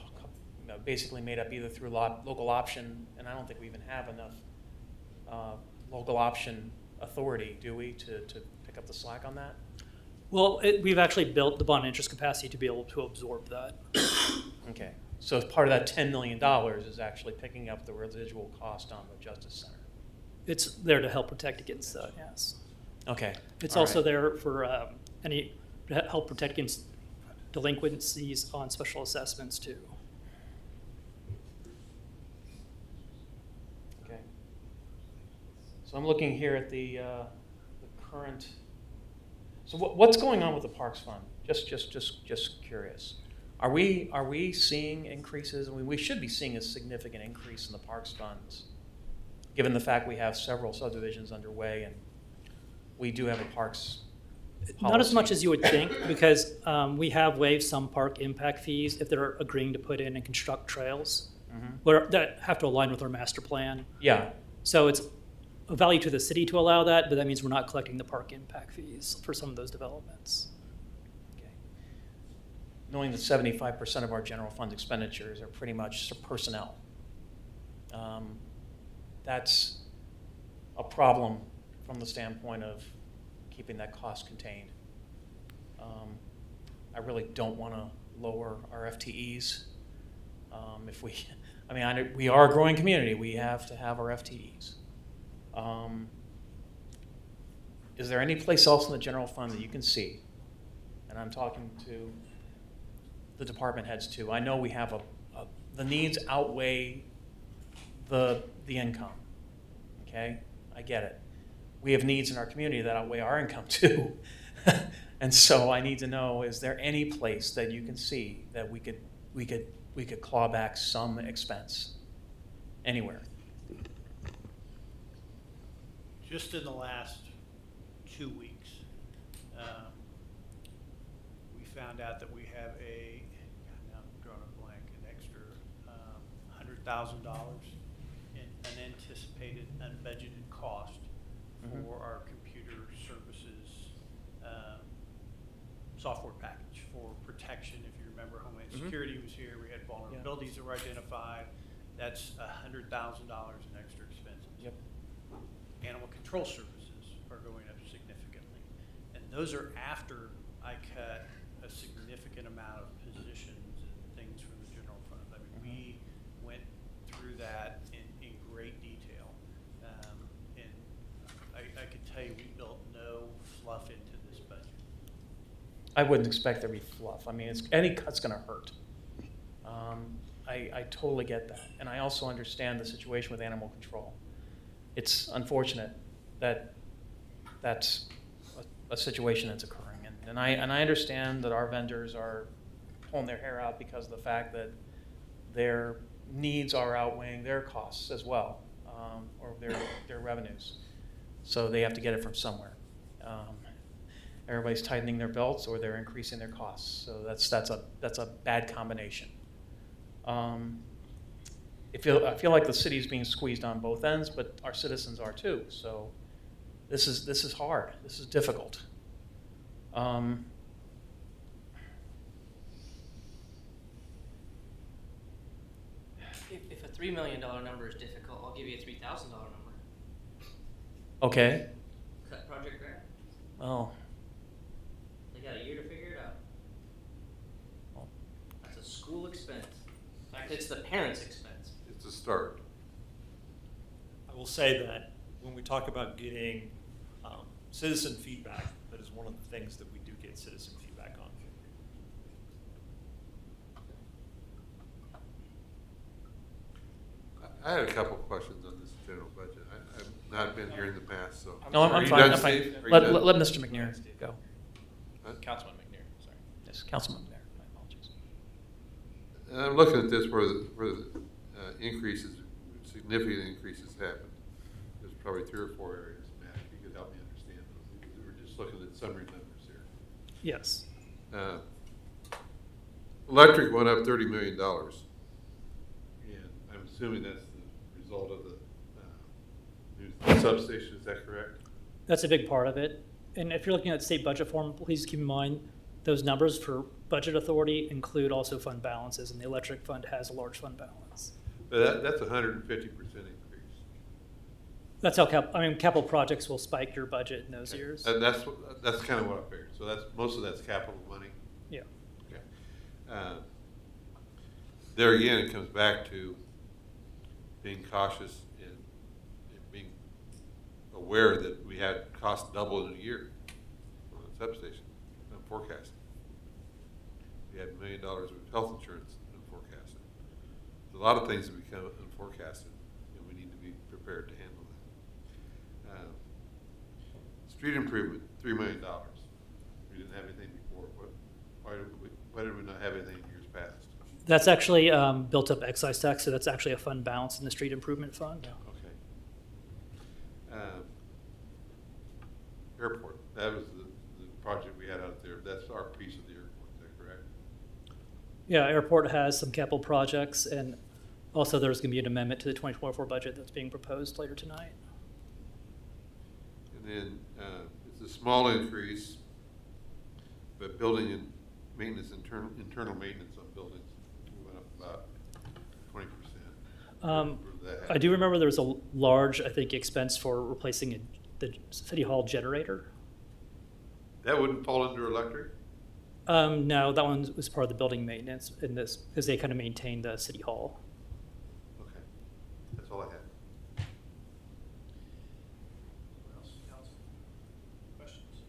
basically made up either through local option, and I don't think we even have enough local option authority, do we, to pick up the slack on that? Well, we've actually built the bond and interest capacity to be able to absorb that. Okay, so part of that $10 million is actually picking up the residual cost on the Justice Center. It's there to help protect against that, yes. Okay. It's all also right. there for to help protect against delinquencies on special assessments too. Okay. So I'm looking here at the current. So what's going on with the Parks Fund? Just curious. Are we seeing increases? I mean, we should be seeing a significant increase in the Parks funds, given the fact we have several subdivisions underway and we do have a Parks policy. Not as much as you would think, because we have waived some park impact fees if they're agreeing to put in and construct trails that have to align with our master plan. Yeah. So it's a value to the city to allow that, but that means we're not collecting the park impact fees for some of those developments. Okay. Knowing that 75% of our general fund expenditures are pretty much personnel, that's a problem from the standpoint of keeping that cost contained. I really don't want to lower our FTEs. We are a growing community. We have to have our FTEs. Is there any place else in the general fund that you can see? And I'm talking to the department heads too. I know we have the needs outweigh the income. Okay, I get it. We have needs in our community that outweigh our income too. And so I need to know, is there any place that you can see that we could claw back some expense anywhere? Just in the last 2 weeks, we found out that we have now I'm drawing a blank, an extra $100,000 in unanticipated, unbudgeted cost for our computer services software package for protection. If you remember, Homeland Security was here. We had vulnerabilities that were identified. That's $100,000 in extra expenses. Yep. Animal control services are going up significantly. And those are after I cut a significant amount of positions and things from the general fund. I mean, we went through that in great detail. And I could tell you we built no fluff into this budget. I wouldn't expect there to be fluff. I mean, any cut's going to hurt. I totally get that. And I also understand the situation with animal control. It's unfortunate that that's a situation that's occurring. And I understand that our vendors are pulling their hair out because of the fact that they're needs are outweighing their costs as well, or their revenues. So they have to get it from somewhere. Everybody's tightening their belts or they're increasing their costs. So that's a bad combination. I feel like the city's being squeezed on both ends, but our citizens are too. So this is hard. This is difficult. If a $3 million number is difficult, I'll give you a $3,000 number. Okay. Cut Project Grant. Well, They got a year to figure it out. Well. That's a school expense. In fact, it's the parents' expense. It's a start. I will say that when we talk about getting citizen feedback, that is one of the things that we do get citizen feedback on. I had a couple questions on this general budget. I've not been here in the past, so. no, Are I'm you fine. done, I'm fine. Steve? Are you Let done? Mr. McNair go. Huh? Councilman McNair, sorry. Yes, Councilman McNair. My apologies. And I'm looking at this where the increases, significant increases happened. There's probably 3 or 4 areas. Matt, if you could help me understand those. We're just looking at summary numbers here. Yes. Electric went up $30 million. And I'm assuming that's the result of the new substation, is that correct? That's a big part of it. And if you're looking at state budget form, please keep in mind those numbers for budget authority include also fund balances, and the electric fund has a large fund balance. But that's a 150% increase. That's how capital projects will spike your budget in those years. And that's kind of what I figured. So most of that's capital money. Yeah. Okay. There again, it comes back to being cautious and being aware that we had costs double in a year on the substation forecasting. We had $1 million of health insurance unforecasted. There's a lot of things that become unforecasted, and we need to be prepared to handle that. Street improvement, $3 million. We didn't have anything before. Why did we not have anything in years past? That's actually built up excise tax, so that's actually a fund balance in the street improvement fund. Okay. Airport, that was the project we had out there. That's our piece of the airport, is that correct? Yeah, airport has some capital projects, and also there's going to be an amendment to the 2024 budget that's being proposed later tonight. And then it's a small increase, but building and maintenance, internal maintenance on buildings went up about 20%. I do remember there was a large, I think, expense for replacing the city hall generator. That wouldn't fall under electric? No, that one was part of the building maintenance in this, because they kind of maintain the city hall. Okay, that's all I had. What else, council? Questions?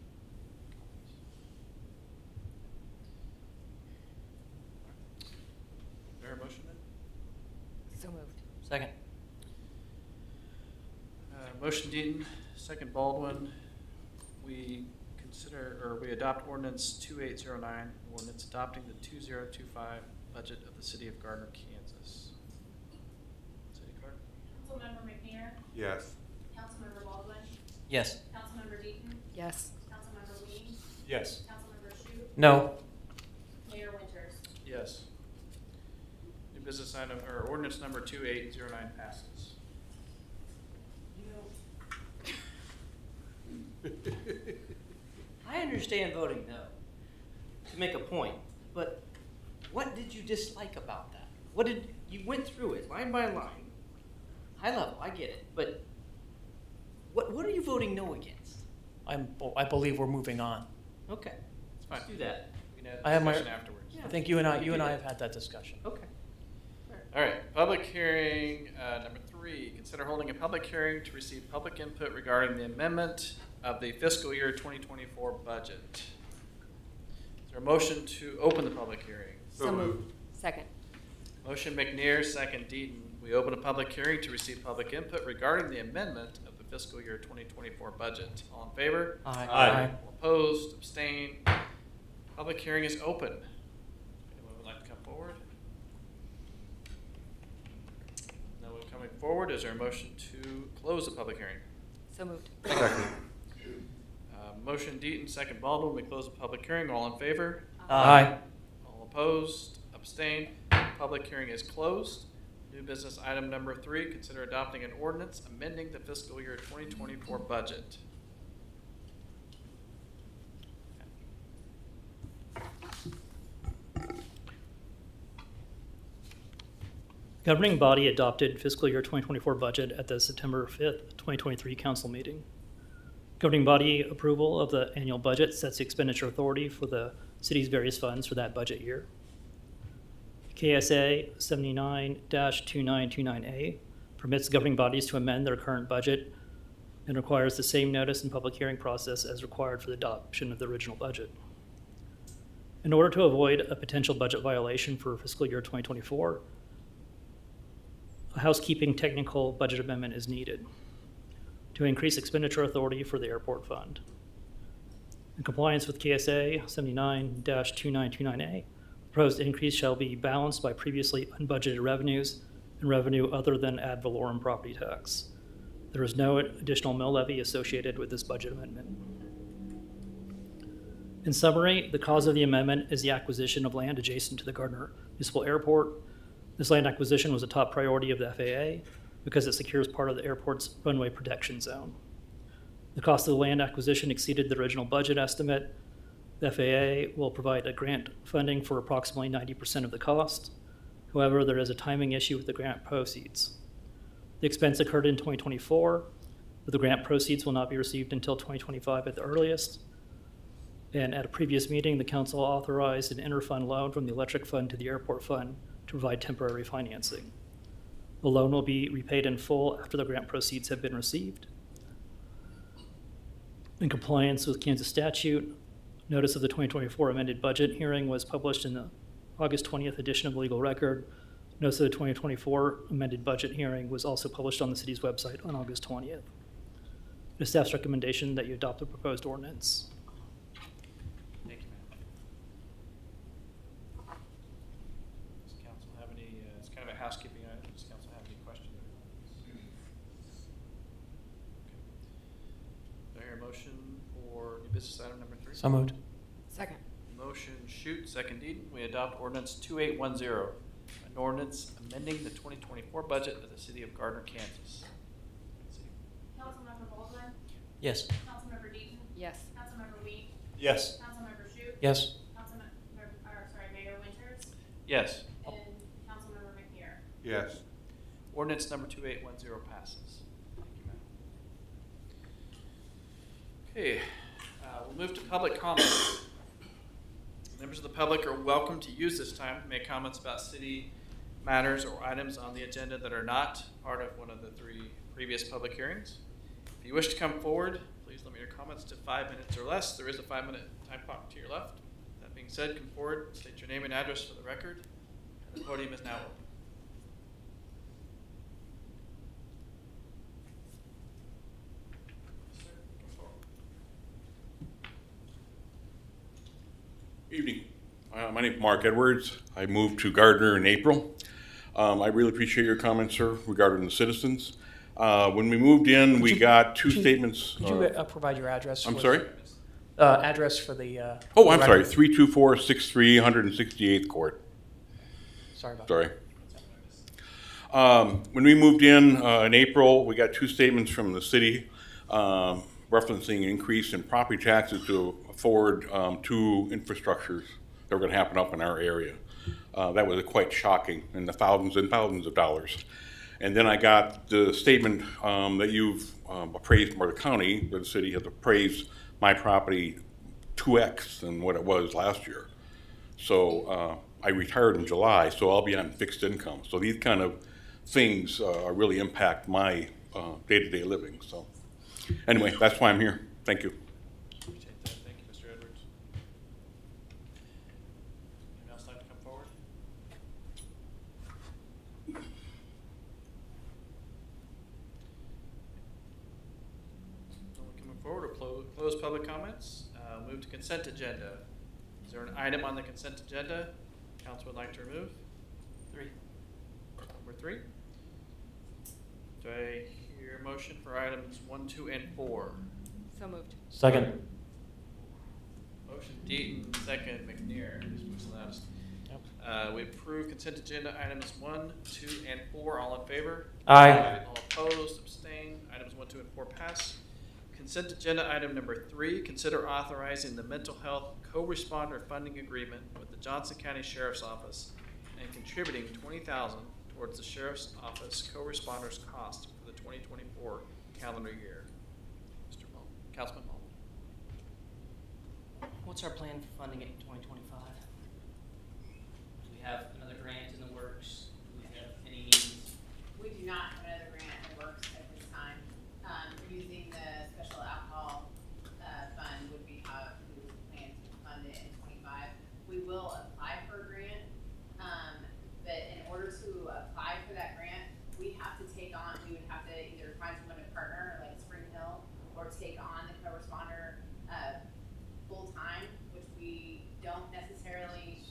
Is there a motion then? So moved. Second. Motion Deaton, second Baldwin. We adopt ordinance 2809, ordinance adopting the 2025 budget of the city of Gardner, Kansas. City Clerk? Councilmember McNair, Yes. Councilmember Baldwin, Yes. Councilmember Deaton, Yes. Councilmember Weems, Yes. Councilmember Shute, No. Mayor Winters. Yes. New business item, or ordinance number 2809 passes. I understand voting no to make a point, but what did you dislike about that? You went through it line by line, high level, I get it, but what are you voting no against? I believe we're moving on. Okay, It's fine. let's do that. We can have I have my- discussion afterwards. Yeah. I think you and I We can do that. have had that discussion. Okay. All right, public hearing, number 3, consider holding a public hearing to receive public input regarding the amendment of the fiscal year 2024 budget. Is there a motion to open the public hearing? So moved. Second. Motion McNair, second Deaton. We open a public hearing to receive public input regarding the amendment of the fiscal year 2024 budget. All in favor? Aye. Aye. All opposed, abstained. Public hearing is open. Anyone would like to come forward? forward. Is there a motion to close the public hearing? So moved. Motion Deaton, second Baldwin. We close the public hearing. All in favor? Aye. All opposed? Abstained? Public hearing is closed. New business item number 3, consider adopting an ordinance amending the fiscal year 2024 budget. Governing body adopted fiscal year 2024 budget at the September 5th, 2023 council meeting. Governing body approval of the annual budget sets the expenditure authority for the city's various funds for that budget year. KSA 79-2929A permits governing bodies to amend their current budget and requires the same notice and public hearing process as required for the adoption of the original budget. In order to avoid a potential budget violation for fiscal year 2024, a housekeeping technical budget amendment is needed to increase expenditure authority for the airport fund. In compliance with KSA 79-2929A, proposed increase shall be balanced by previously unbudgeted revenues and revenue other than ad valorem property tax. There is no additional mill levy associated with this budget amendment. In summary, the cause of the amendment is the acquisition of land adjacent to the Gardner Municipal Airport. This land acquisition was a top priority of the FAA because it secures part of the airport's runway protection zone. The cost of the land acquisition exceeded the original budget estimate. The FAA will provide a grant funding for approximately 90% of the cost. However, there is a timing issue with the grant proceeds. The expense occurred in 2024, but the grant proceeds will not be received until 2025 at the earliest. And at a previous meeting, the council authorized an interfund loan from the electric fund to the airport fund to provide temporary financing. The loan will be repaid in full after the grant proceeds have been received. In compliance with Kansas statute, notice of the 2024 amended budget hearing was published in the August 20th edition of the Legal Record. Notice of the 2024 amended budget hearing was also published on the city's website on August 20th. It is staff's recommendation that you adopt the proposed ordinance. Thank you, ma'am. Does council have any, it's kind of a housekeeping item. Does council have any questions? Do I hear a motion for new business item number 3? So moved. Second. Motion Shoot, second Deaton. We adopt ordinance 2810, an ordinance amending the 2024 budget of the city of Gardner, Kansas. Councilmember Baldwin, Yes. Councilmember Deaton, Yes. Councilmember Weed, Yes. Councilmember Shute, Yes. Mayor Winters, Yes. and Councilmember McNair. Yes. Ordinance number 2810 passes. Thank you, ma'am. Okay, we'll move to public comment. Members of the public are welcome to use this time to make comments about city matters or items on the agenda that are not part of one of the 3 previous public hearings. If you wish to come forward, please limit your comments to 5 minutes or less. There is a 5-minute time clock to your left. That being said, come forward, state your name and address for the record. The podium is now open. Sir, come forward. Evening. My name is Mark Edwards. I moved to Gardner in April. I really appreciate your comments, sir, regarding the citizens. When we moved in, we got 2 statements. Could you provide your address? I'm for sorry? Address for the. Oh, I'm sorry. record? 32463 168th Court. Sorry about Sorry. When we moved in April, we got 2 statements from the city referencing increase in property taxes to afford 2 infrastructures that were going to happen up in our area. That was quite shocking, in the thousands and thousands of dollars. And then I got the statement that you've appraised Mortar County, where the city has appraised my property 2x than what it was last year. So I retired in July, so I'll be on fixed income. So these kind of things really impact my day-to-day living. So anyway, that's why I'm here. Thank you. Appreciate that. Thank you, Mr. Edwards. Anyone else like to come forward? No one coming forward, or close public comments. Move to consent agenda. Is there an item on the consent agenda council would like to remove? 3. Number 3. Do I hear a motion for items 1, 2, and 4? So moved. Second. Motion Deaton, second McNair. Who's the last? We approve consent agenda items 1, 2, and 4. All in favor? Aye. All opposed, abstained. Items 1, 2, and 4 pass. Consent agenda item number 3, consider authorizing the mental health co-responder funding agreement with the Johnson County Sheriff's Office and contributing $20,000 towards the Sheriff's Office co-responders cost for the 2024 calendar year. Mr. Mull, Councilman Mull. What's our plan for funding it in 2025? Do we have another grant in the works? Do we have any needs? We do not have another grant in the works at this time. Using the special alcohol, fund would be how we would plan to fund it in 25. We will apply for a grant, but in order to apply for that grant, we would have to either find someone to partner, like Spring Hill, or take on the co-responder, full-time, which we don't necessarily,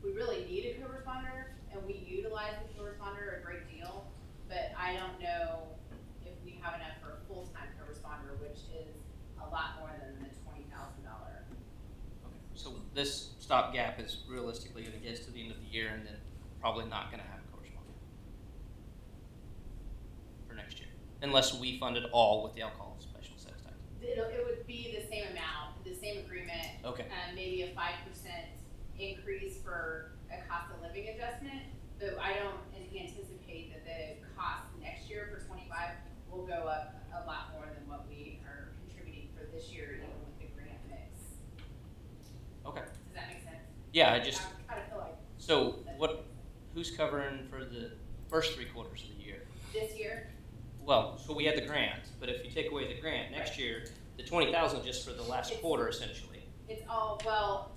we really need a co-responder, and we utilize the co-responder a great deal, but I don't know if we have enough for a full-time co-responder, which is a lot more than the $20,000. Okay, so this stopgap is realistically gonna get us to the end of the year and then probably not gonna have a correspondent for next year, unless we fund it all with the alcohol special sales tax. It would be the same amount, the same agreement. Okay. Maybe a 5% increase for a cost of living adjustment, but I don't anticipate that the cost next year for 25 will go up a lot more than what we are contributing for this year, even with the grant mix. Okay. Does that make sense? Yeah, I just, I kind of feel like so who's covering for the first 3 quarters of the year? this year, Well, so we had the grant, but if you take away the grant, next year, the 20,000 just for the last quarter essentially. it's all, well,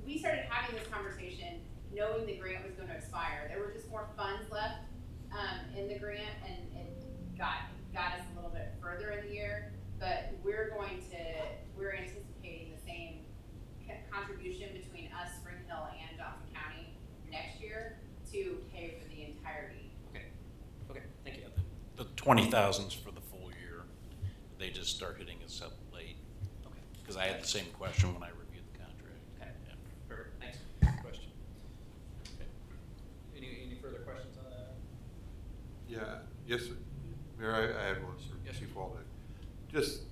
we started having this conversation knowing the grant was going to expire. There were just more funds left in the grant, and it got us a little bit further in the year. But we're anticipating the same contribution between us, Spring Hill, and Johnson County next year to pay for the entirety. Okay, thank you. The 20,000's for the full year. They just start hitting us up late. Okay. Because I had the same question when I reviewed the contract. Okay. Yeah. Perfect, thanks. Good question. Okay. Any further questions on that? Yeah, yes, sir. Mayor, I had one, sir. Yes, sir. Chief Waldeck. Just,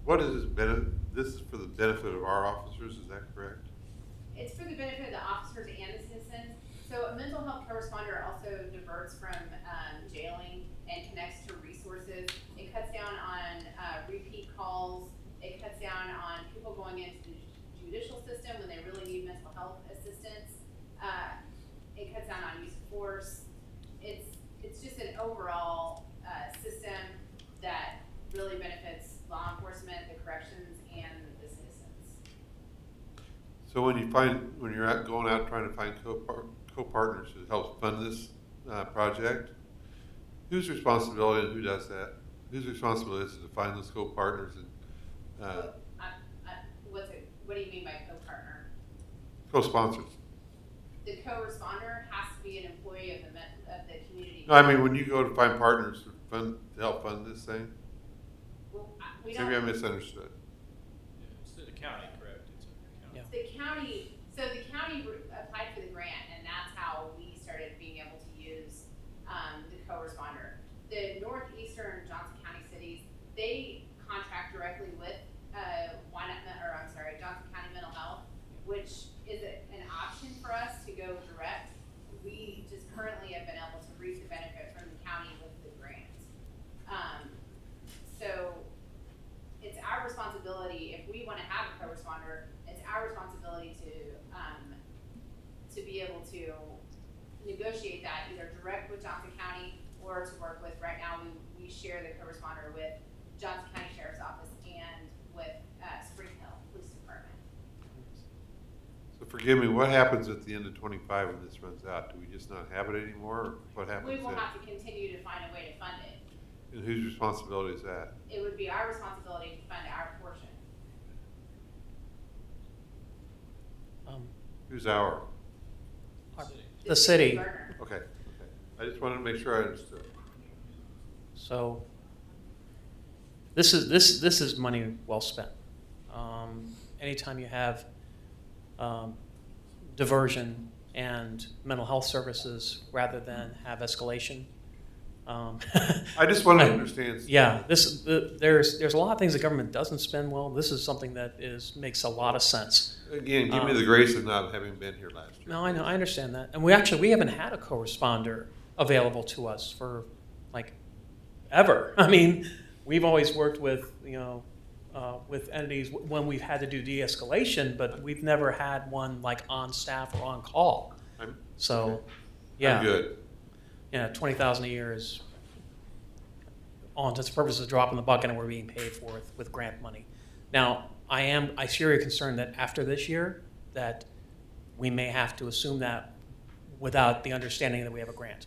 what is this benefit? This is for the benefit of our officers, is that correct? It's for the benefit of the officers and the citizens. So a mental health co-responder also diverts from jailing and connects to resources. It cuts down on repeat calls. It cuts down on people going into the judicial system when they really need mental health assistance. It cuts down on use of force. It's just an overall system that really benefits law enforcement, the corrections, and the citizens. So when you're going out trying to find co-partners to help fund this project, whose responsibility and who does that? Whose responsibility is it to find those co-partners and What do you mean by co-partner? co-sponsors? The co-responder has to be an employee of the community. No, I mean, when you go to find partners to help fund this thing, Well, we maybe I don't, misunderstood. Yeah, it's the county, correct? It's the county. the county applied for the grant, and that's how we started being able to use the co-responder. The northeastern Johnson County cities, they contract directly with Johnson County Mental Health, which is an option for us to go direct. We just currently have been able to reap the benefit from the county with the grant. So it's our responsibility, if we want to have a co-responder, it's our responsibility to be able to negotiate that either direct with Johnson County or to work with, right now we share the co-responder with Johnson County Sheriff's Office and with Spring Hill Police Department. So forgive me, what happens at the end of 25 when this runs out? Do we just not have it anymore, or what happens We will then? have to continue to find a way to fund it. And whose responsibility is that? It would be our responsibility to fund our portion. Who's our? The city. Gardner. Okay. I I just wanted to make sure I understood. So this is money well spent. Anytime you have diversion and mental health services rather than have escalation. I just want to understand. Yeah, there's a lot of things the government doesn't spend well. This is something that makes a lot of sense. Again, give me the grace of not having been here last year. No, I know, I understand that, and we haven't had a co-responder available to us for like ever. I mean, we've always worked with with entities when we've had to do de-escalation, but we've never had one like on staff or on call. So, yeah. I'm good. Yeah, 20,000 a year is on its purpose of dropping the bucket, and we're being paid for it with grant money. Now, I share your concern that after this year, that we may have to assume that without the understanding that we have a grant.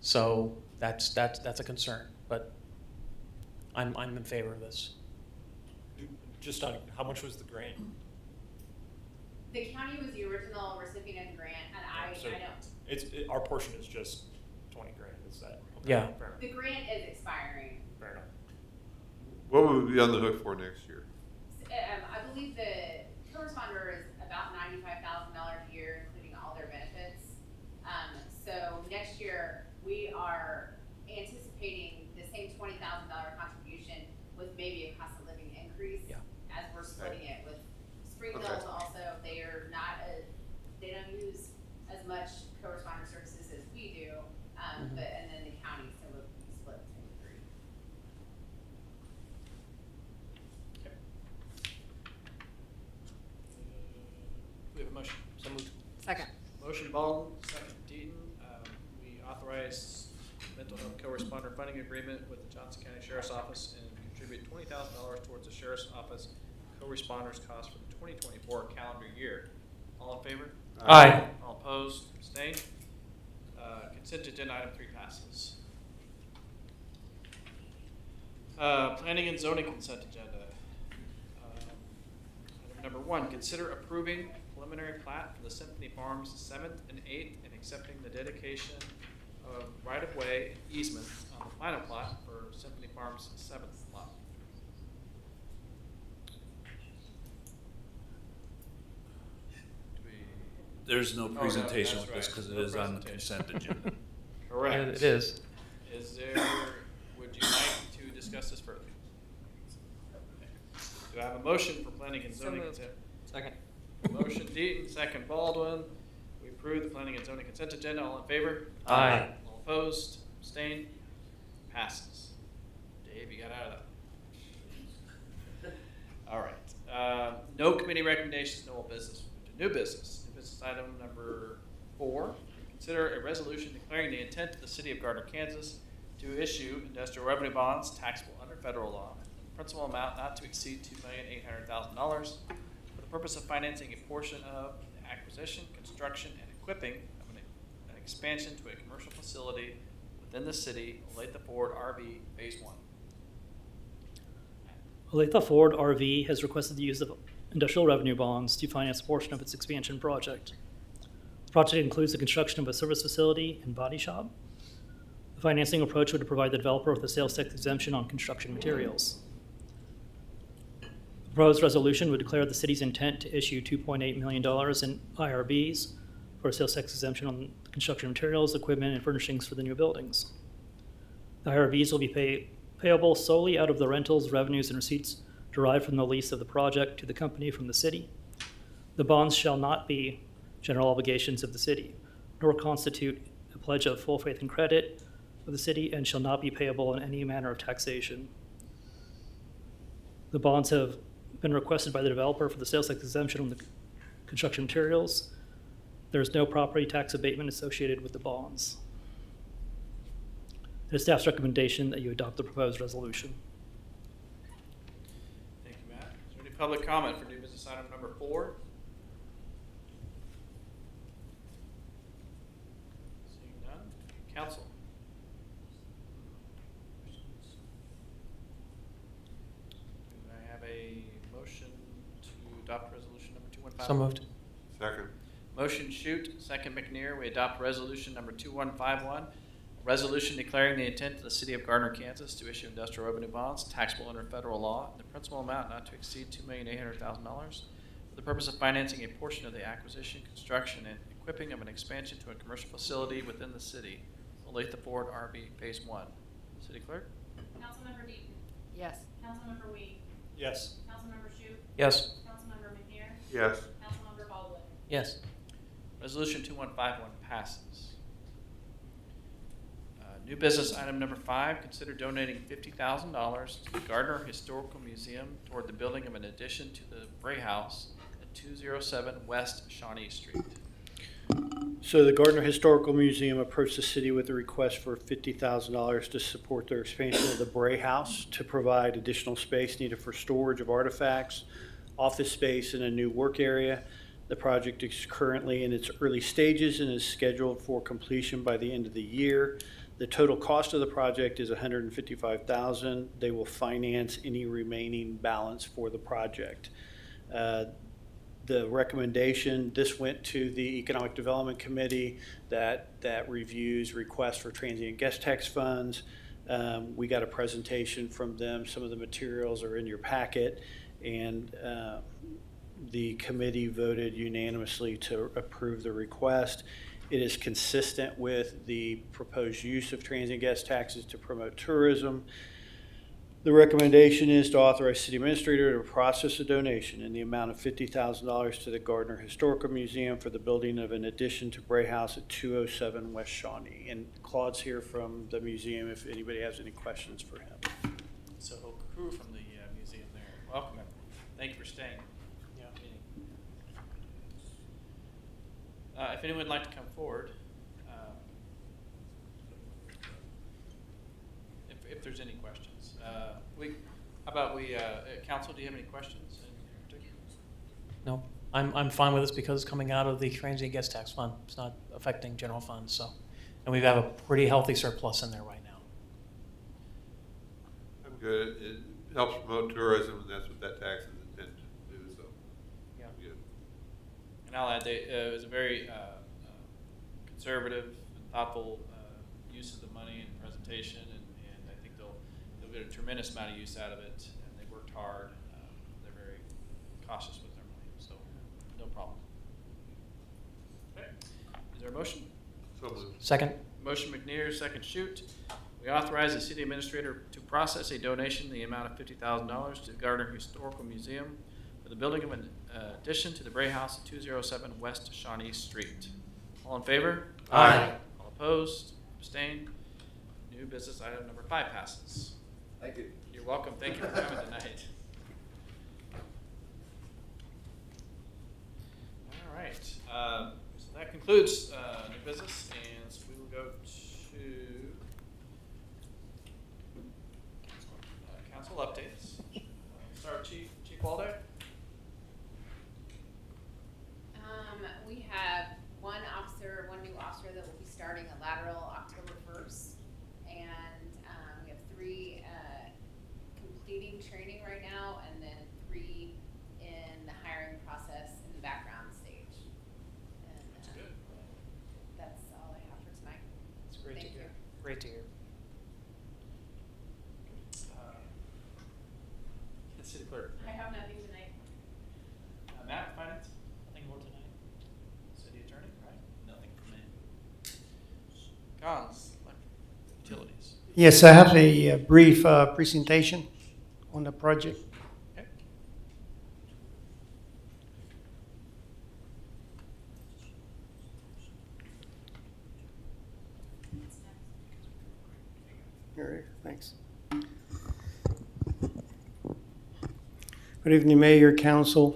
So that's a concern, but I'm in favor of this. Just on, how much was the grant? The county was the original recipient of the grant, and So I don't. Our portion is just 20 grand, is that? Okay, Yeah. fair enough. The grant is expiring. Fair enough. What would we be on the hook for next year? I believe the co-responder is about $95,000 a year, including all their benefits. So next year, we are anticipating the same $20,000 contribution with maybe a cost of living increase. Yeah. As we're splitting it with Springfield's Okay. also, they don't use as much co-responder services as we do, and then the county, so it would be split between the three. We have a motion. So moved. Second. Motion Baldwin, second Deaton. We authorize mental health co-responder funding agreement with the Johnson County Sheriff's Office and contribute $20,000 towards the Sheriff's Office co-responders cost for the 2024 calendar year. All in favor? Aye. All opposed? Abstained? Consent agenda item 3 passes. Planning and zoning consent agenda. Item number 1, consider approving preliminary plat for the Symphony Farms 7th and 8th and accepting the dedication of right-of-way and easement on the final plat for Symphony Farms 7th lot. Do we- There's no no, presentation that's with this right. because it No is on the presentation. consent agenda. Correct. It is. Is there, would you like to discuss this further? Do I have a motion for planning and So zoning moved. consent? Second. Motion Deaton, second Baldwin. We approve the planning and zoning consent agenda. All in favor? Aye. All opposed? Abstained? Passes. Dave, you got out of that. All right. No committee recommendations, no old business. New business. New business item number 4. Consider a resolution declaring the intent of the city of Gardner, Kansas to issue industrial revenue bonds taxable under federal law, principal amount not to exceed $2,800,000 for the purpose of financing a portion of the acquisition, construction, and equipping of an expansion to a commercial facility within the city, Olathe Ford RV Phase 1. Olathe Ford RV has requested the use of industrial revenue bonds to finance a portion of its expansion project. The project includes the construction of a service facility and body shop. The financing approach would provide the developer with a sales tax exemption on construction materials. The proposed resolution would declare the city's intent to issue $2.8 million in IRBs for a sales tax exemption on construction materials, equipment, and furnishings for the new buildings. The IRBs will be payable solely out of the rentals, revenues, and receipts derived from the lease of the project to the company from the city. The bonds shall not be general obligations of the city, nor constitute a pledge of full faith and credit of the city, and shall not be payable in any manner of taxation. The bonds have been requested by the developer for the sales tax exemption on the construction materials. There is no property tax abatement associated with the bonds. It is staff's recommendation that you adopt the proposed resolution. Thank you, Matt. Is there any public comment for new business item number 4? Seeing none. Council. Do I have a motion to adopt resolution number 215? So moved. Second. Motion Shute, second McNear. We adopt resolution number 2151, a resolution declaring the intent of the city of Gardner, Kansas to issue industrial revenue bonds taxable under federal law, the principal amount not to exceed $2,800,000 for the purpose of financing a portion of the acquisition, construction, and equipping of an expansion to a commercial facility within the city. Olathe Ford RV Phase 1. City Clerk? Councilmember Deaton. Yes. Councilmember Wee. Yes. Councilmember Shute. Yes. Councilmember McNair. Yes. Councilmember Baldwin. Yes. Resolution 2151 passes. New business item number 5, consider donating $50,000 to the Gardner Historical Museum toward the building of an addition to the Bray House at 207 West Shawnee Street. So the Gardner Historical Museum approached the city with a request for $50,000 to support their expansion of the Bray House to provide additional space needed for storage of artifacts, office space, and a new work area. The project is currently in its early stages and is scheduled for completion by the end of the year. The total cost of the project is $155,000. They will finance any remaining balance for the project. The recommendation, this went to the Economic Development Committee that reviews requests for transient guest tax funds. We got a presentation from them. Some of the materials are in your packet, and the committee voted unanimously to approve the request. It is consistent with the proposed use of transient guest taxes to promote tourism. The recommendation is to authorize city administrator to process a donation in the amount of $50,000 to the Gardner Historical Museum for the building of an addition to Bray House at 207 West Shawnee. And Claude's here from the museum if anybody has any questions for him. So whole crew from the museum there. Welcome, everyone. Thank you for staying. Yeah. If anyone would like to come forward, if there's any questions. Council, do you have any questions in particular? No, I'm fine with this because it's coming out of the transient guest tax fund. It's not affecting general funds, so. And we have a pretty healthy surplus in there right now. I'm good. It helps promote tourism, and that's what that tax is intended to do, so. Yeah. I'm good. And I'll add, it was a very conservative and thoughtful use of the money and presentation, and I think they'll get a tremendous amount of use out of it, and they worked hard. They're very cautious with their money, so no problem. Okay, is there a motion? So moved. Second? Motion McNear, second Shute. We authorize the city administrator to process a donation in the amount of $50,000 to the Gardner Historical Museum for the building of an addition to the Bray House at 207 West Shawnee Street. All in favor? Aye. All opposed? Abstained? New business item number 5 passes. Thank you. You're welcome. Thank you for coming tonight. All right. So that concludes new business, and so we will go to council updates. Start with Chief Waldeck. We have one new officer that will be starting a lateral October 1st. And we have 3 completing training right now, and then 3 in the hiring process in the background stage. And That's good. that's all I have for tonight. It's great Thank to you. hear. Great to hear. City Clerk. I have nothing tonight. Matt, Finance. Nothing more tonight. City Attorney, right? Nothing from me. Cons, Utilities. Yes, I have a brief presentation on the project. Okay. All right, thanks. Good evening, Mayor, Council.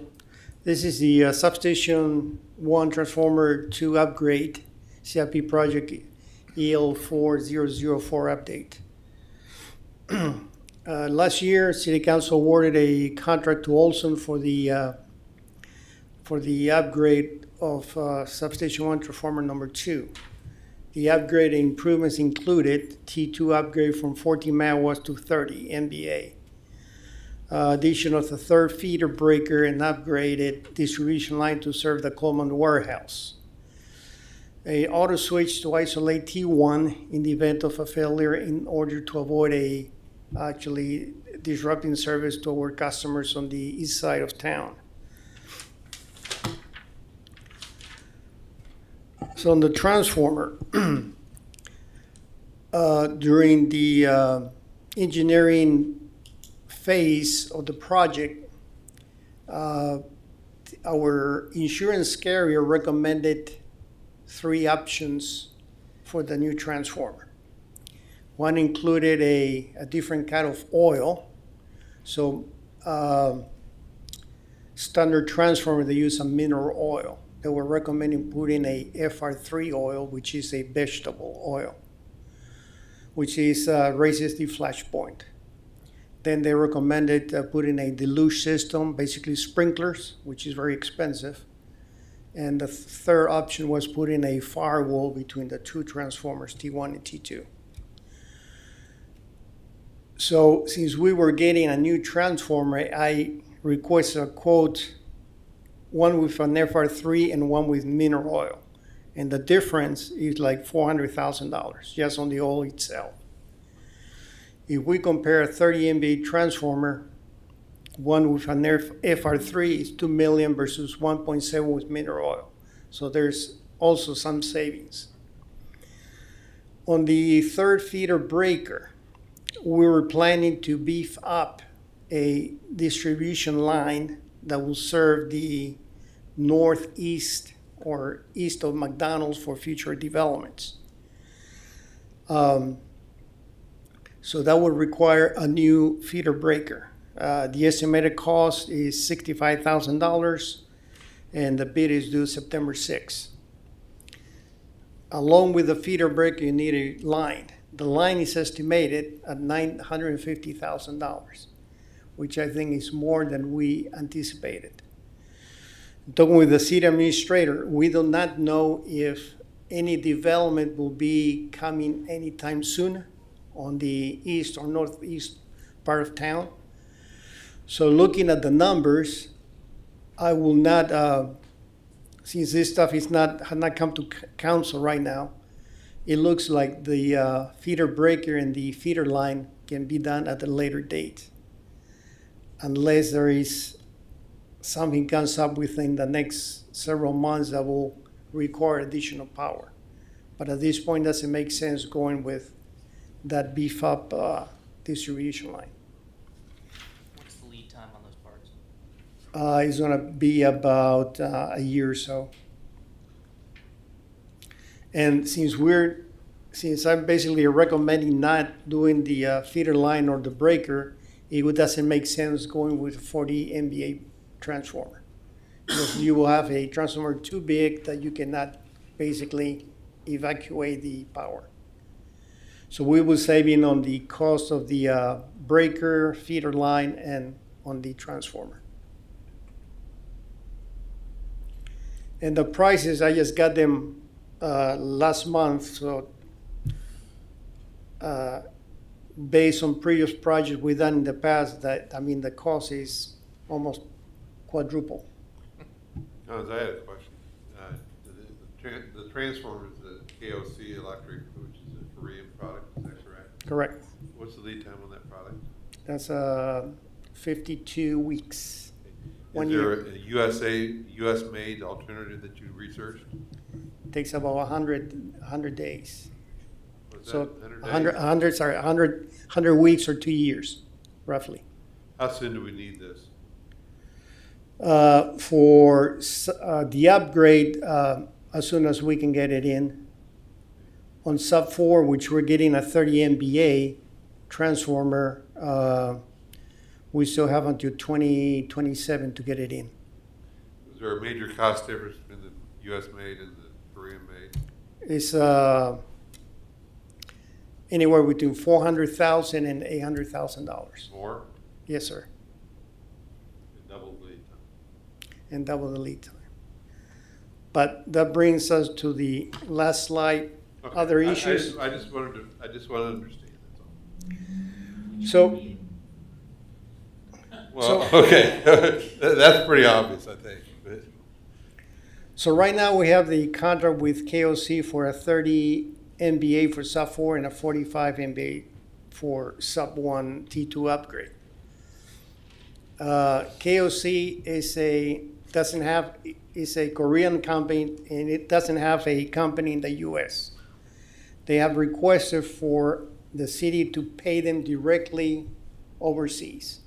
This is the Substation 1 Transformer 2 upgrade CIP project EL4004 update. Last year, City Council awarded a contract to Olson for the upgrade of Substation 1 Transformer number 2. The upgrade improvements included T2 upgrade from 14 megawatts to 30 MVA. Addition of the third feeder breaker and upgraded distribution line to serve the Coleman warehouse. a auto switch to isolate T1 in the event of a failure in order to avoid actually disrupting service to our customers on the east side of town. So on the transformer, during the engineering phase of the project, our insurance carrier recommended 3 options for the new transformer. One included a different kind of oil. So standard transformer, they use a mineral oil. They were recommending putting a FR3 oil, which is a vegetable oil, which raises the flash point. Then they recommended putting a deluge system, basically sprinklers, which is very expensive. And the third option was putting a firewall between the 2 transformers, T1 and T2. So since we were getting a new transformer, I requested a quote, one with an FR3 and one with mineral oil. And the difference is like $400,000 just on the oil itself. If we compare a 30 MVA transformer, one with an FR3 is $2 million versus 1.7 with mineral oil. So there's also some savings. On the third feeder breaker, we were planning to beef up a distribution line that will serve the northeast or east of McDonald's for future developments. So that would require a new feeder breaker. The estimated cost is $65,000, and the bid is due September 6th. Along with the feeder breaker, you need a line. The line is estimated at $950,000, which I think is more than we anticipated. Talking with the city administrator, we do not know if any development will be coming anytime soon on the east or northeast part of town. So looking at the numbers, I will not, since this stuff has not come to council right now, it looks like the feeder breaker and the feeder line can be done at a later date, unless there is something comes up within the next several months that will require additional power. But at this point, doesn't make sense going with that beef up distribution line. What's the lead time on those parts? It's gonna be about a year or so. And since I'm basically recommending not doing the feeder line or the breaker, it doesn't make sense going with a 40 MVA transformer. Because you will have a transformer too big that you cannot basically evacuate the power. So we will saving on the cost of the breaker, feeder line, and on the transformer. And the prices, I just got them last month, so based on previous projects we've done in the past, the cost is almost quadruple. I had a question. The transformer is the KOC Electric, which is a Korean product, is that correct? Correct. What's the lead time on that product? That's 52 weeks. Is there a US-made alternative that you researched? Takes about 100 days. Was So that 100 days? 100 weeks or 2 years, roughly. How soon do we need this? For the upgrade, as soon as we can get it in. On sub 4, which we're getting a 30 MVA transformer, we still have until 2027 to get it in. Is there a major cost difference between the US-made and the Korean-made? It's anywhere between $400,000 and $800,000. More? Yes, sir, And double the lead time? and double the lead time. But that brings us to the last slide. Okay. Other issues. I just wanted to understand, that's all. So, Well, okay, that's pretty obvious, I think. But So right now we have the contract with KOC for a 30 MBA for sub 4 and a 45 MBA for sub 1 T2 upgrade. KOC is a Korean company and it doesn't have a company in the US. They have requested for the city to pay them directly overseas.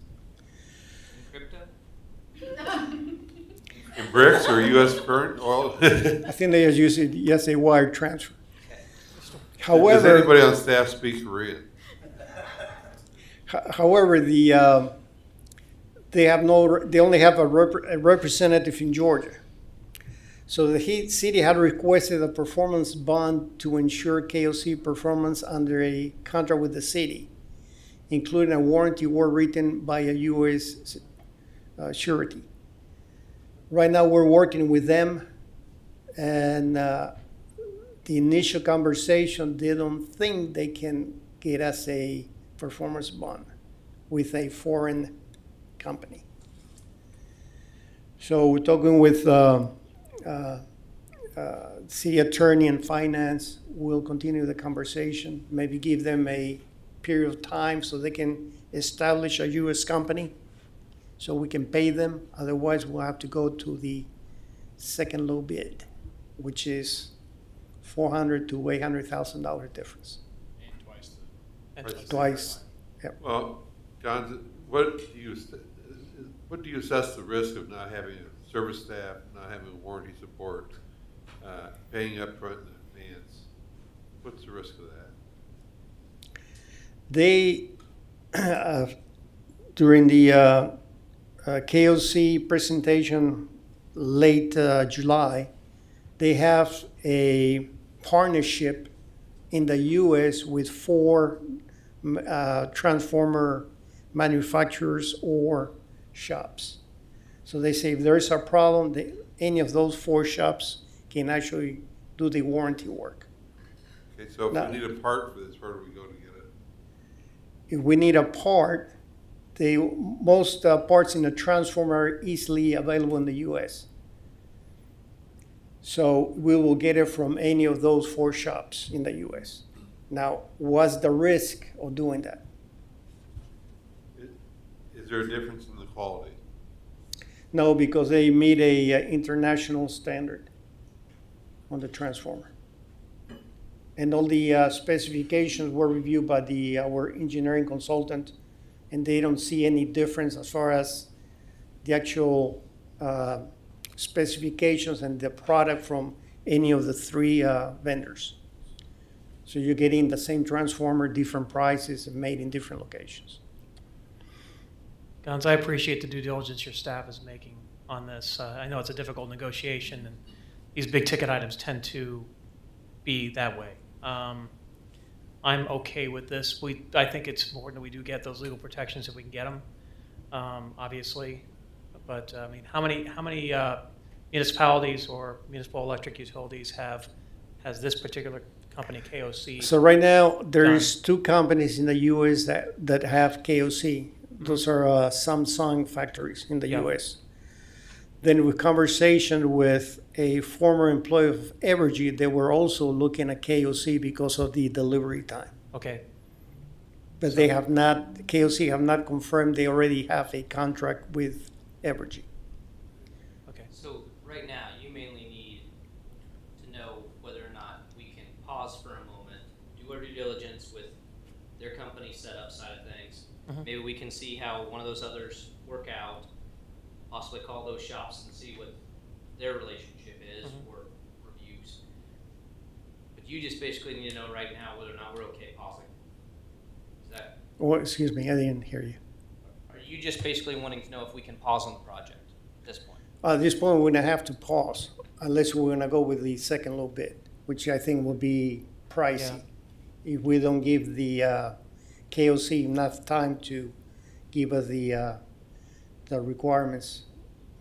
Crypto? In bricks or US current oil? I think they just use it, yes, a wire transfer. Does However, anybody on staff speak Korean? however, they only have a representative in Georgia. So the city had requested a performance bond to ensure KOC performance under a contract with the city, including a warranty word written by a U.S. surety. Right now, we're working with them, and the initial conversation, they don't think they can get us a performance bond with a foreign company. So we're talking with city attorney and finance. We'll continue the conversation, maybe give them a period of time so they can establish a U.S. company so we can pay them. Otherwise, we'll have to go to the second low bid, which is $400,000 to $800,000 difference. And twice the. And Twice. Yep. Well, John, what do you assess the risk of not having a service staff, not having warranty support, paying upfront in advance? What's the risk of that? They, during the KOC presentation late July, they have a partnership in the U.S. with 4 transformer manufacturers or shops. So they say if there's a problem, any of those 4 shops can actually do the warranty work. Okay, so if Now- we need a part for this, where do we go to get it? If we need a part, most parts in a transformer are easily available in the U.S. So we will get it from any of those 4 shops in the U.S. Now, what's the risk of doing that? Is there a difference in the quality? No, because they meet a international standard on the transformer. And all the specifications were reviewed by our engineering consultant, and they don't see any difference as far as the actual specifications and the product from any of the 3 vendors. So you're getting the same transformer, different prices, and made in different locations. Gons, I appreciate the due diligence your staff is making on this. I know it's a difficult negotiation, and these big ticket items tend to be that way. I'm okay with this. I think it's important that we do get those legal protections if we can get them, obviously. But I mean, how many municipalities or municipal electric utilities has this particular company, KOC? So right now, there's 2 companies in the U.S. that have KOC. Those are Samsung factories in the Yeah. U.S. Then with conversation with a former employee of Evergy, they were also looking at KOC because of the delivery time. Okay, But they have not, KOC have not confirmed they already have a contract with Evergy. okay. So right now, you mainly need to know whether or not we can pause for a moment, do our due diligence with their company setup side of things. Mhm. Maybe we can see how one of those others work out, possibly call those shops and see what their relationship is Mhm. or reviews. But you just basically need to know right now whether or not we're okay pausing. Is that, Oh, excuse me, I didn't hear you. are you just basically wanting to know if we can pause on the project at this point? At this point, we're gonna have to pause unless we're gonna go with the second low bid, which I think will be pricey. If we don't give the KOC enough time to give us the requirements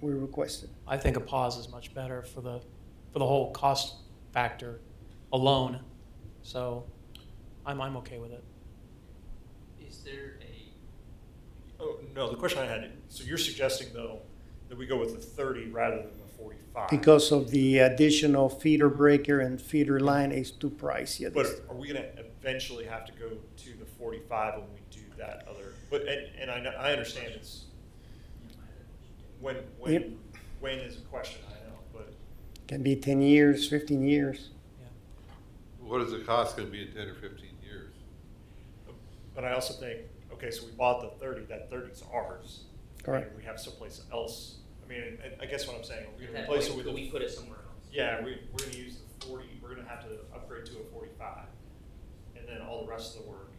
we requested. I think a pause is much better for the whole cost factor alone. So I'm okay with it. Is there a, Oh, no, the question I had, so you're suggesting though, that we go with the 30 rather than the 45. Because of the additional feeder breaker and feeder line is too pricey. But are we gonna eventually have to go to the 45 when we do that other, but, and I understand it's, when is a question, I know, but. Can be 10 years, 15 years. What is the cost gonna be in 10 or 15 years? But I also think, okay, so we bought the 30, that 30's ours. Correct. And we have someplace else, I mean, I guess what I'm saying, we're At gonna that replace it point, with could a. we put it somewhere else? Yeah, we're gonna use the 40, we're gonna have to upgrade to a 45, and then all the rest of the work.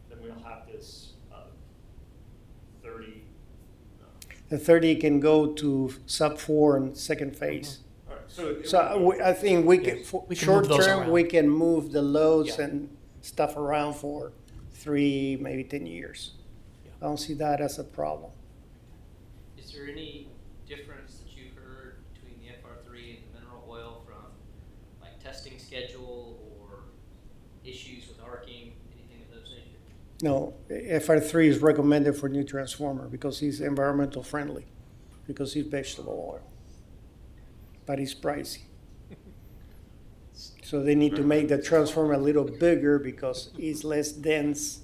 Then we'll have this 30. The 30 can go to sub 4 and second phase. All right, so. I think we can, We can short move those term, around. we can move the loads Yeah. and stuff around for 3, maybe 10 years. Yeah. I don't see that as a problem. Is there any difference that you've heard between the FR3 and the mineral oil from like testing schedule or issues with arcing, anything of those nature? No, FR3 is recommended for new transformer because it's environmental friendly, because it's vegetable oil. But it's pricey. So they need to make the transformer a little bigger because it's less dense,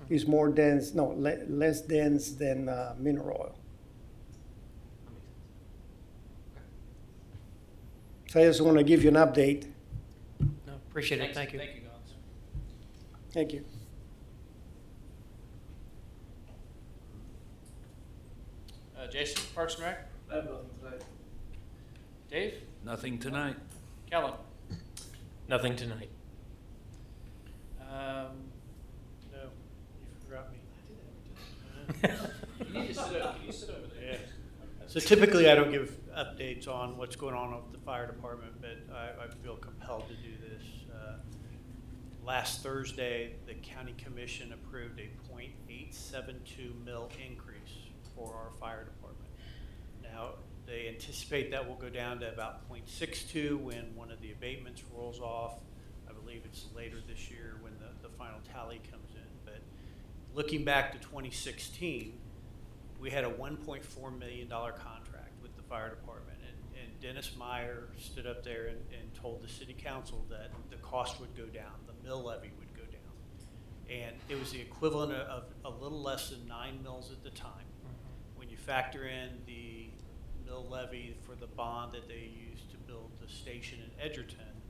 it's more dense, no, less dense than mineral oil. So I just want to give you an update. No, appreciate it, thank you. Thank you, Gonzo. Thank you. Jason, Parks and Rec? I have nothing today. Dave? Nothing tonight. Kellen? Nothing tonight. No, you forgot me. You need to sit over, there. Yeah. So typically, I don't give updates on what's going on with the fire department, but I feel compelled to do this. Last Thursday, the county commission approved a .872 mil increase for our fire department. Now, they anticipate that will go down to about .62 when one of the abatements rolls off. I believe it's later this year when the final tally comes in. But looking back to 2016, we had a $1.4 million contract with the fire department. And Dennis Meyer stood up there and told the city council that the cost would go down, the mill levy would go down. And it was the equivalent of a little less than 9 mills at the time. When you factor in the mill levy for the bond that they used to build the station in Edgerton,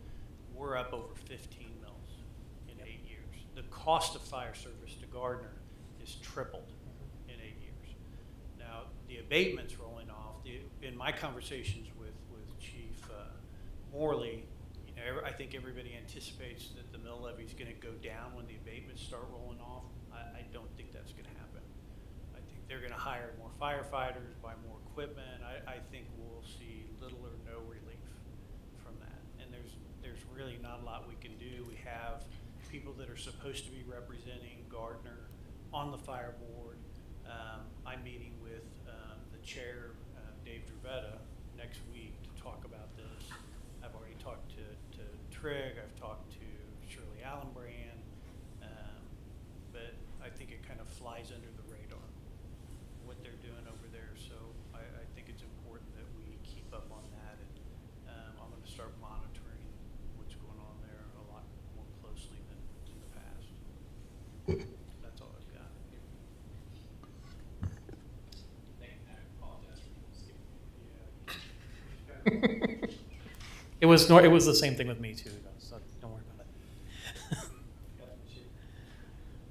we're up over 15 mills in 8 years. The cost of fire service to Gardner is tripled in 8 years. Now, the abatements rolling off, in my conversations with Chief Morley, you know, I think everybody anticipates that the mill levy is going to go down when the abatements start rolling off. I don't think that's going to happen. I think they're going to hire more firefighters, buy more equipment. I think we'll see little or no relief from that. And there's really not a lot we can do. We have people that are supposed to be representing Gardner on the fire board. I'm meeting with the chair, Dave Dravetta, next week to talk about this. I've already talked to Trigg, I've talked to Shirley Allenbrand, but I think it kind of flies under the radar, what they're doing over there. So I think it's important that we keep up on that, and I'm going to start monitoring what's going on there a lot more closely than in the past. That's all I've got. I apologize for skipping. It was the same thing with me too, so don't worry about it.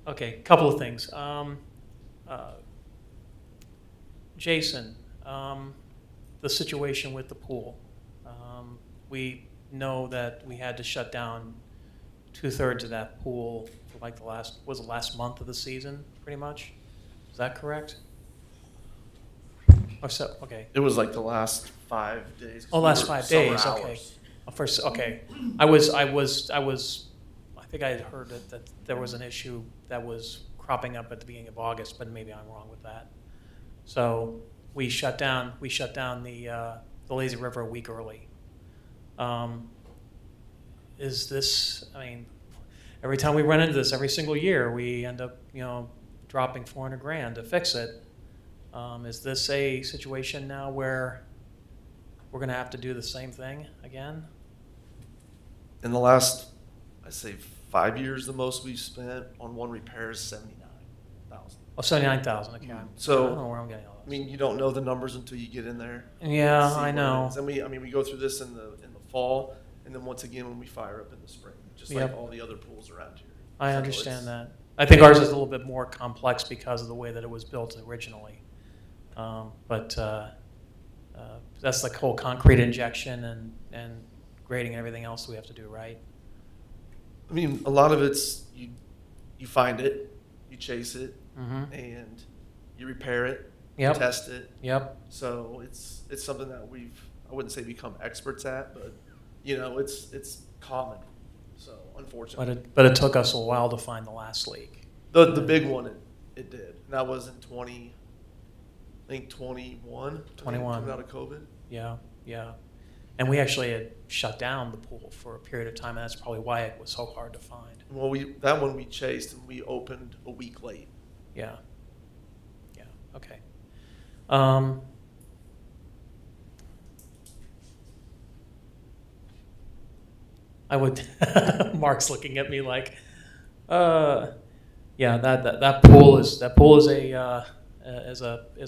Okay, couple of things. Jason, the situation with the pool. We know that we had to shut down 2/3 of that pool for like the last month of the season, pretty much. Is that correct? Or so, okay. It was like the last 5 days. Oh, last 5 days, okay. First, okay. I think I had heard that there was an issue that was cropping up at the beginning of August, but maybe I'm wrong with that. So we shut down the Lazy River a week early. Is this, I mean, every time we run into this, every single year, we end up, dropping $400,000 to fix it. Is this a situation now where we're gonna have to do the same thing again? In the last, I'd say 5 years, the most we've spent on one repair is 79,000. Oh, 79,000, okay. So, I don't know where I'm getting all I this. mean, you don't know the numbers until you get in there. Yeah, and see I what it know. is. And we go through this in the fall, and then once again when we fire up in the spring, just like Yep. all the other pools around here. I So understand it's- that. I think ours is a little bit more complex because of the way that it was built originally. But that's like whole concrete injection and grading and everything else we have to do, right? I mean, a lot of it's you find it, you chase it, Mm-hmm. and you repair it, Yep. you test it. Yep. So it's something that I wouldn't say become experts at, but you know, it's common. So unfortunately, But it took us a while to find the last leak. the big one it did. And that was in 21. 21. Coming out of COVID. Yeah, yeah. And we actually had shut down the pool for a period of time, and that's probably why it was so hard to find. Well, that one we chased, and we opened a week late. Yeah. Yeah, okay. I would, Mark's looking at me like, yeah, that pool is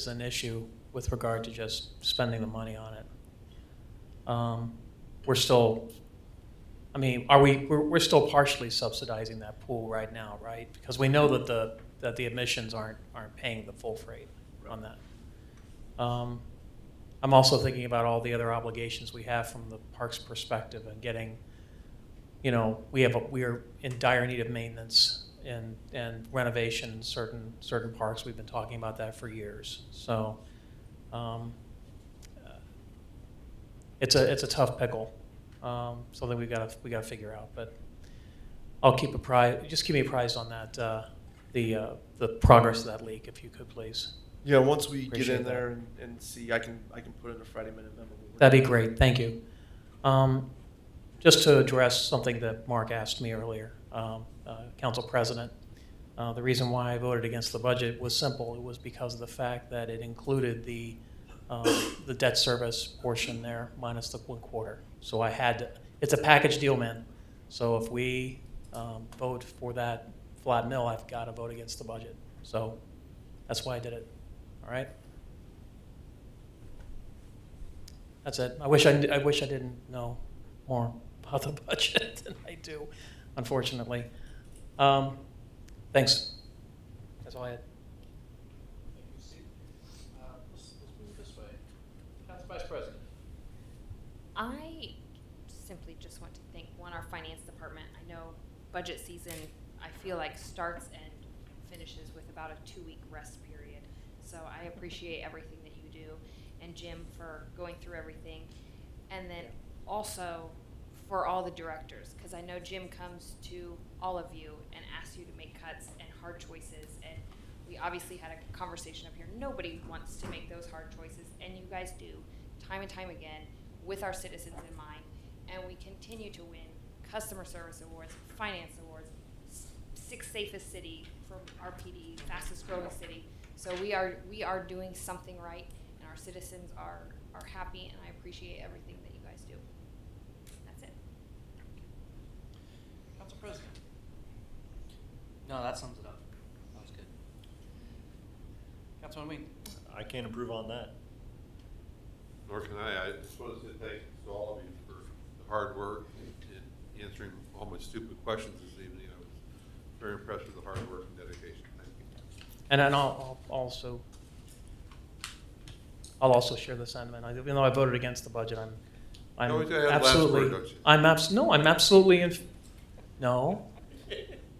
an issue with regard to just spending the money on it. We're still, I mean, we're still partially subsidizing that pool right now, right? Because we know that the admissions aren't paying the full freight on that. I'm also thinking about all the other obligations we have from the park's perspective and getting, you know, we are in dire need of maintenance and renovation in certain parks. We've been talking about that for years. So it's a tough pickle, something we gotta figure out. But I'll keep just keep me apprised on that, the progress of that leak, if you could, please. Yeah, once we Appreciate get in that. there and see, I can put in a Friday minute memo. That'd be great, thank you. Just to address something that Mark asked me earlier, Council President, the reason why I voted against the budget was simple. It was because of the fact that it included the debt service portion there minus the 1/4. So I had to, it's a package deal, man. So if we vote for that flat mill, I've got to vote against the budget. So that's why I did it. All right. That's it. I wish I didn't know more about the budget than I do, unfortunately. Thanks. That's all I had. Thank you, Steve. Let's move this way. Council Vice President. I simply just want to thank, our finance department. I know budget season, I feel like starts and finishes with about a 2-week rest period. So I appreciate everything that you do, and Jim for going through everything. And then also for all the directors, because I know Jim comes to all of you and asks you to make cuts and hard choices, and we obviously had a conversation up here. Nobody wants to make those hard choices, and you guys do, time and time again, with our citizens in mind, and we continue to win customer service awards, finance awards, 6th safest city from RPD, fastest growing city. So we are doing something right, and our citizens are happy, and I appreciate everything that you guys do. That's it. Council President. No, that sums it up. That was good. Councilman Wing. I can't improve on that. Nor can I. I just want to say thank you to all of you for the hard work and answering all my stupid questions this evening. I was very impressed with the hard work and dedication. Thank you. And then I'll also share the sentiment. Even though I voted against the budget, I'm You always gotta have the last absolutely, word, don't you? I'm absolutely no.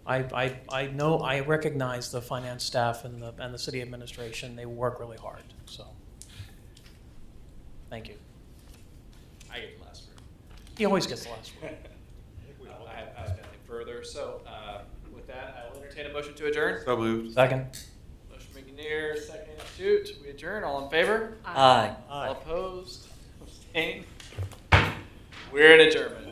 I know, I recognize the finance staff and the city administration. They work really hard. So, thank you. I get the last word. He always gets the last word. I have nothing further. So with that, I will entertain a motion to adjourn. So moved. Second. Motion McNair, second Shoot. We adjourn. All in favor? Aye. All opposed? Abstained? We're in adjournment.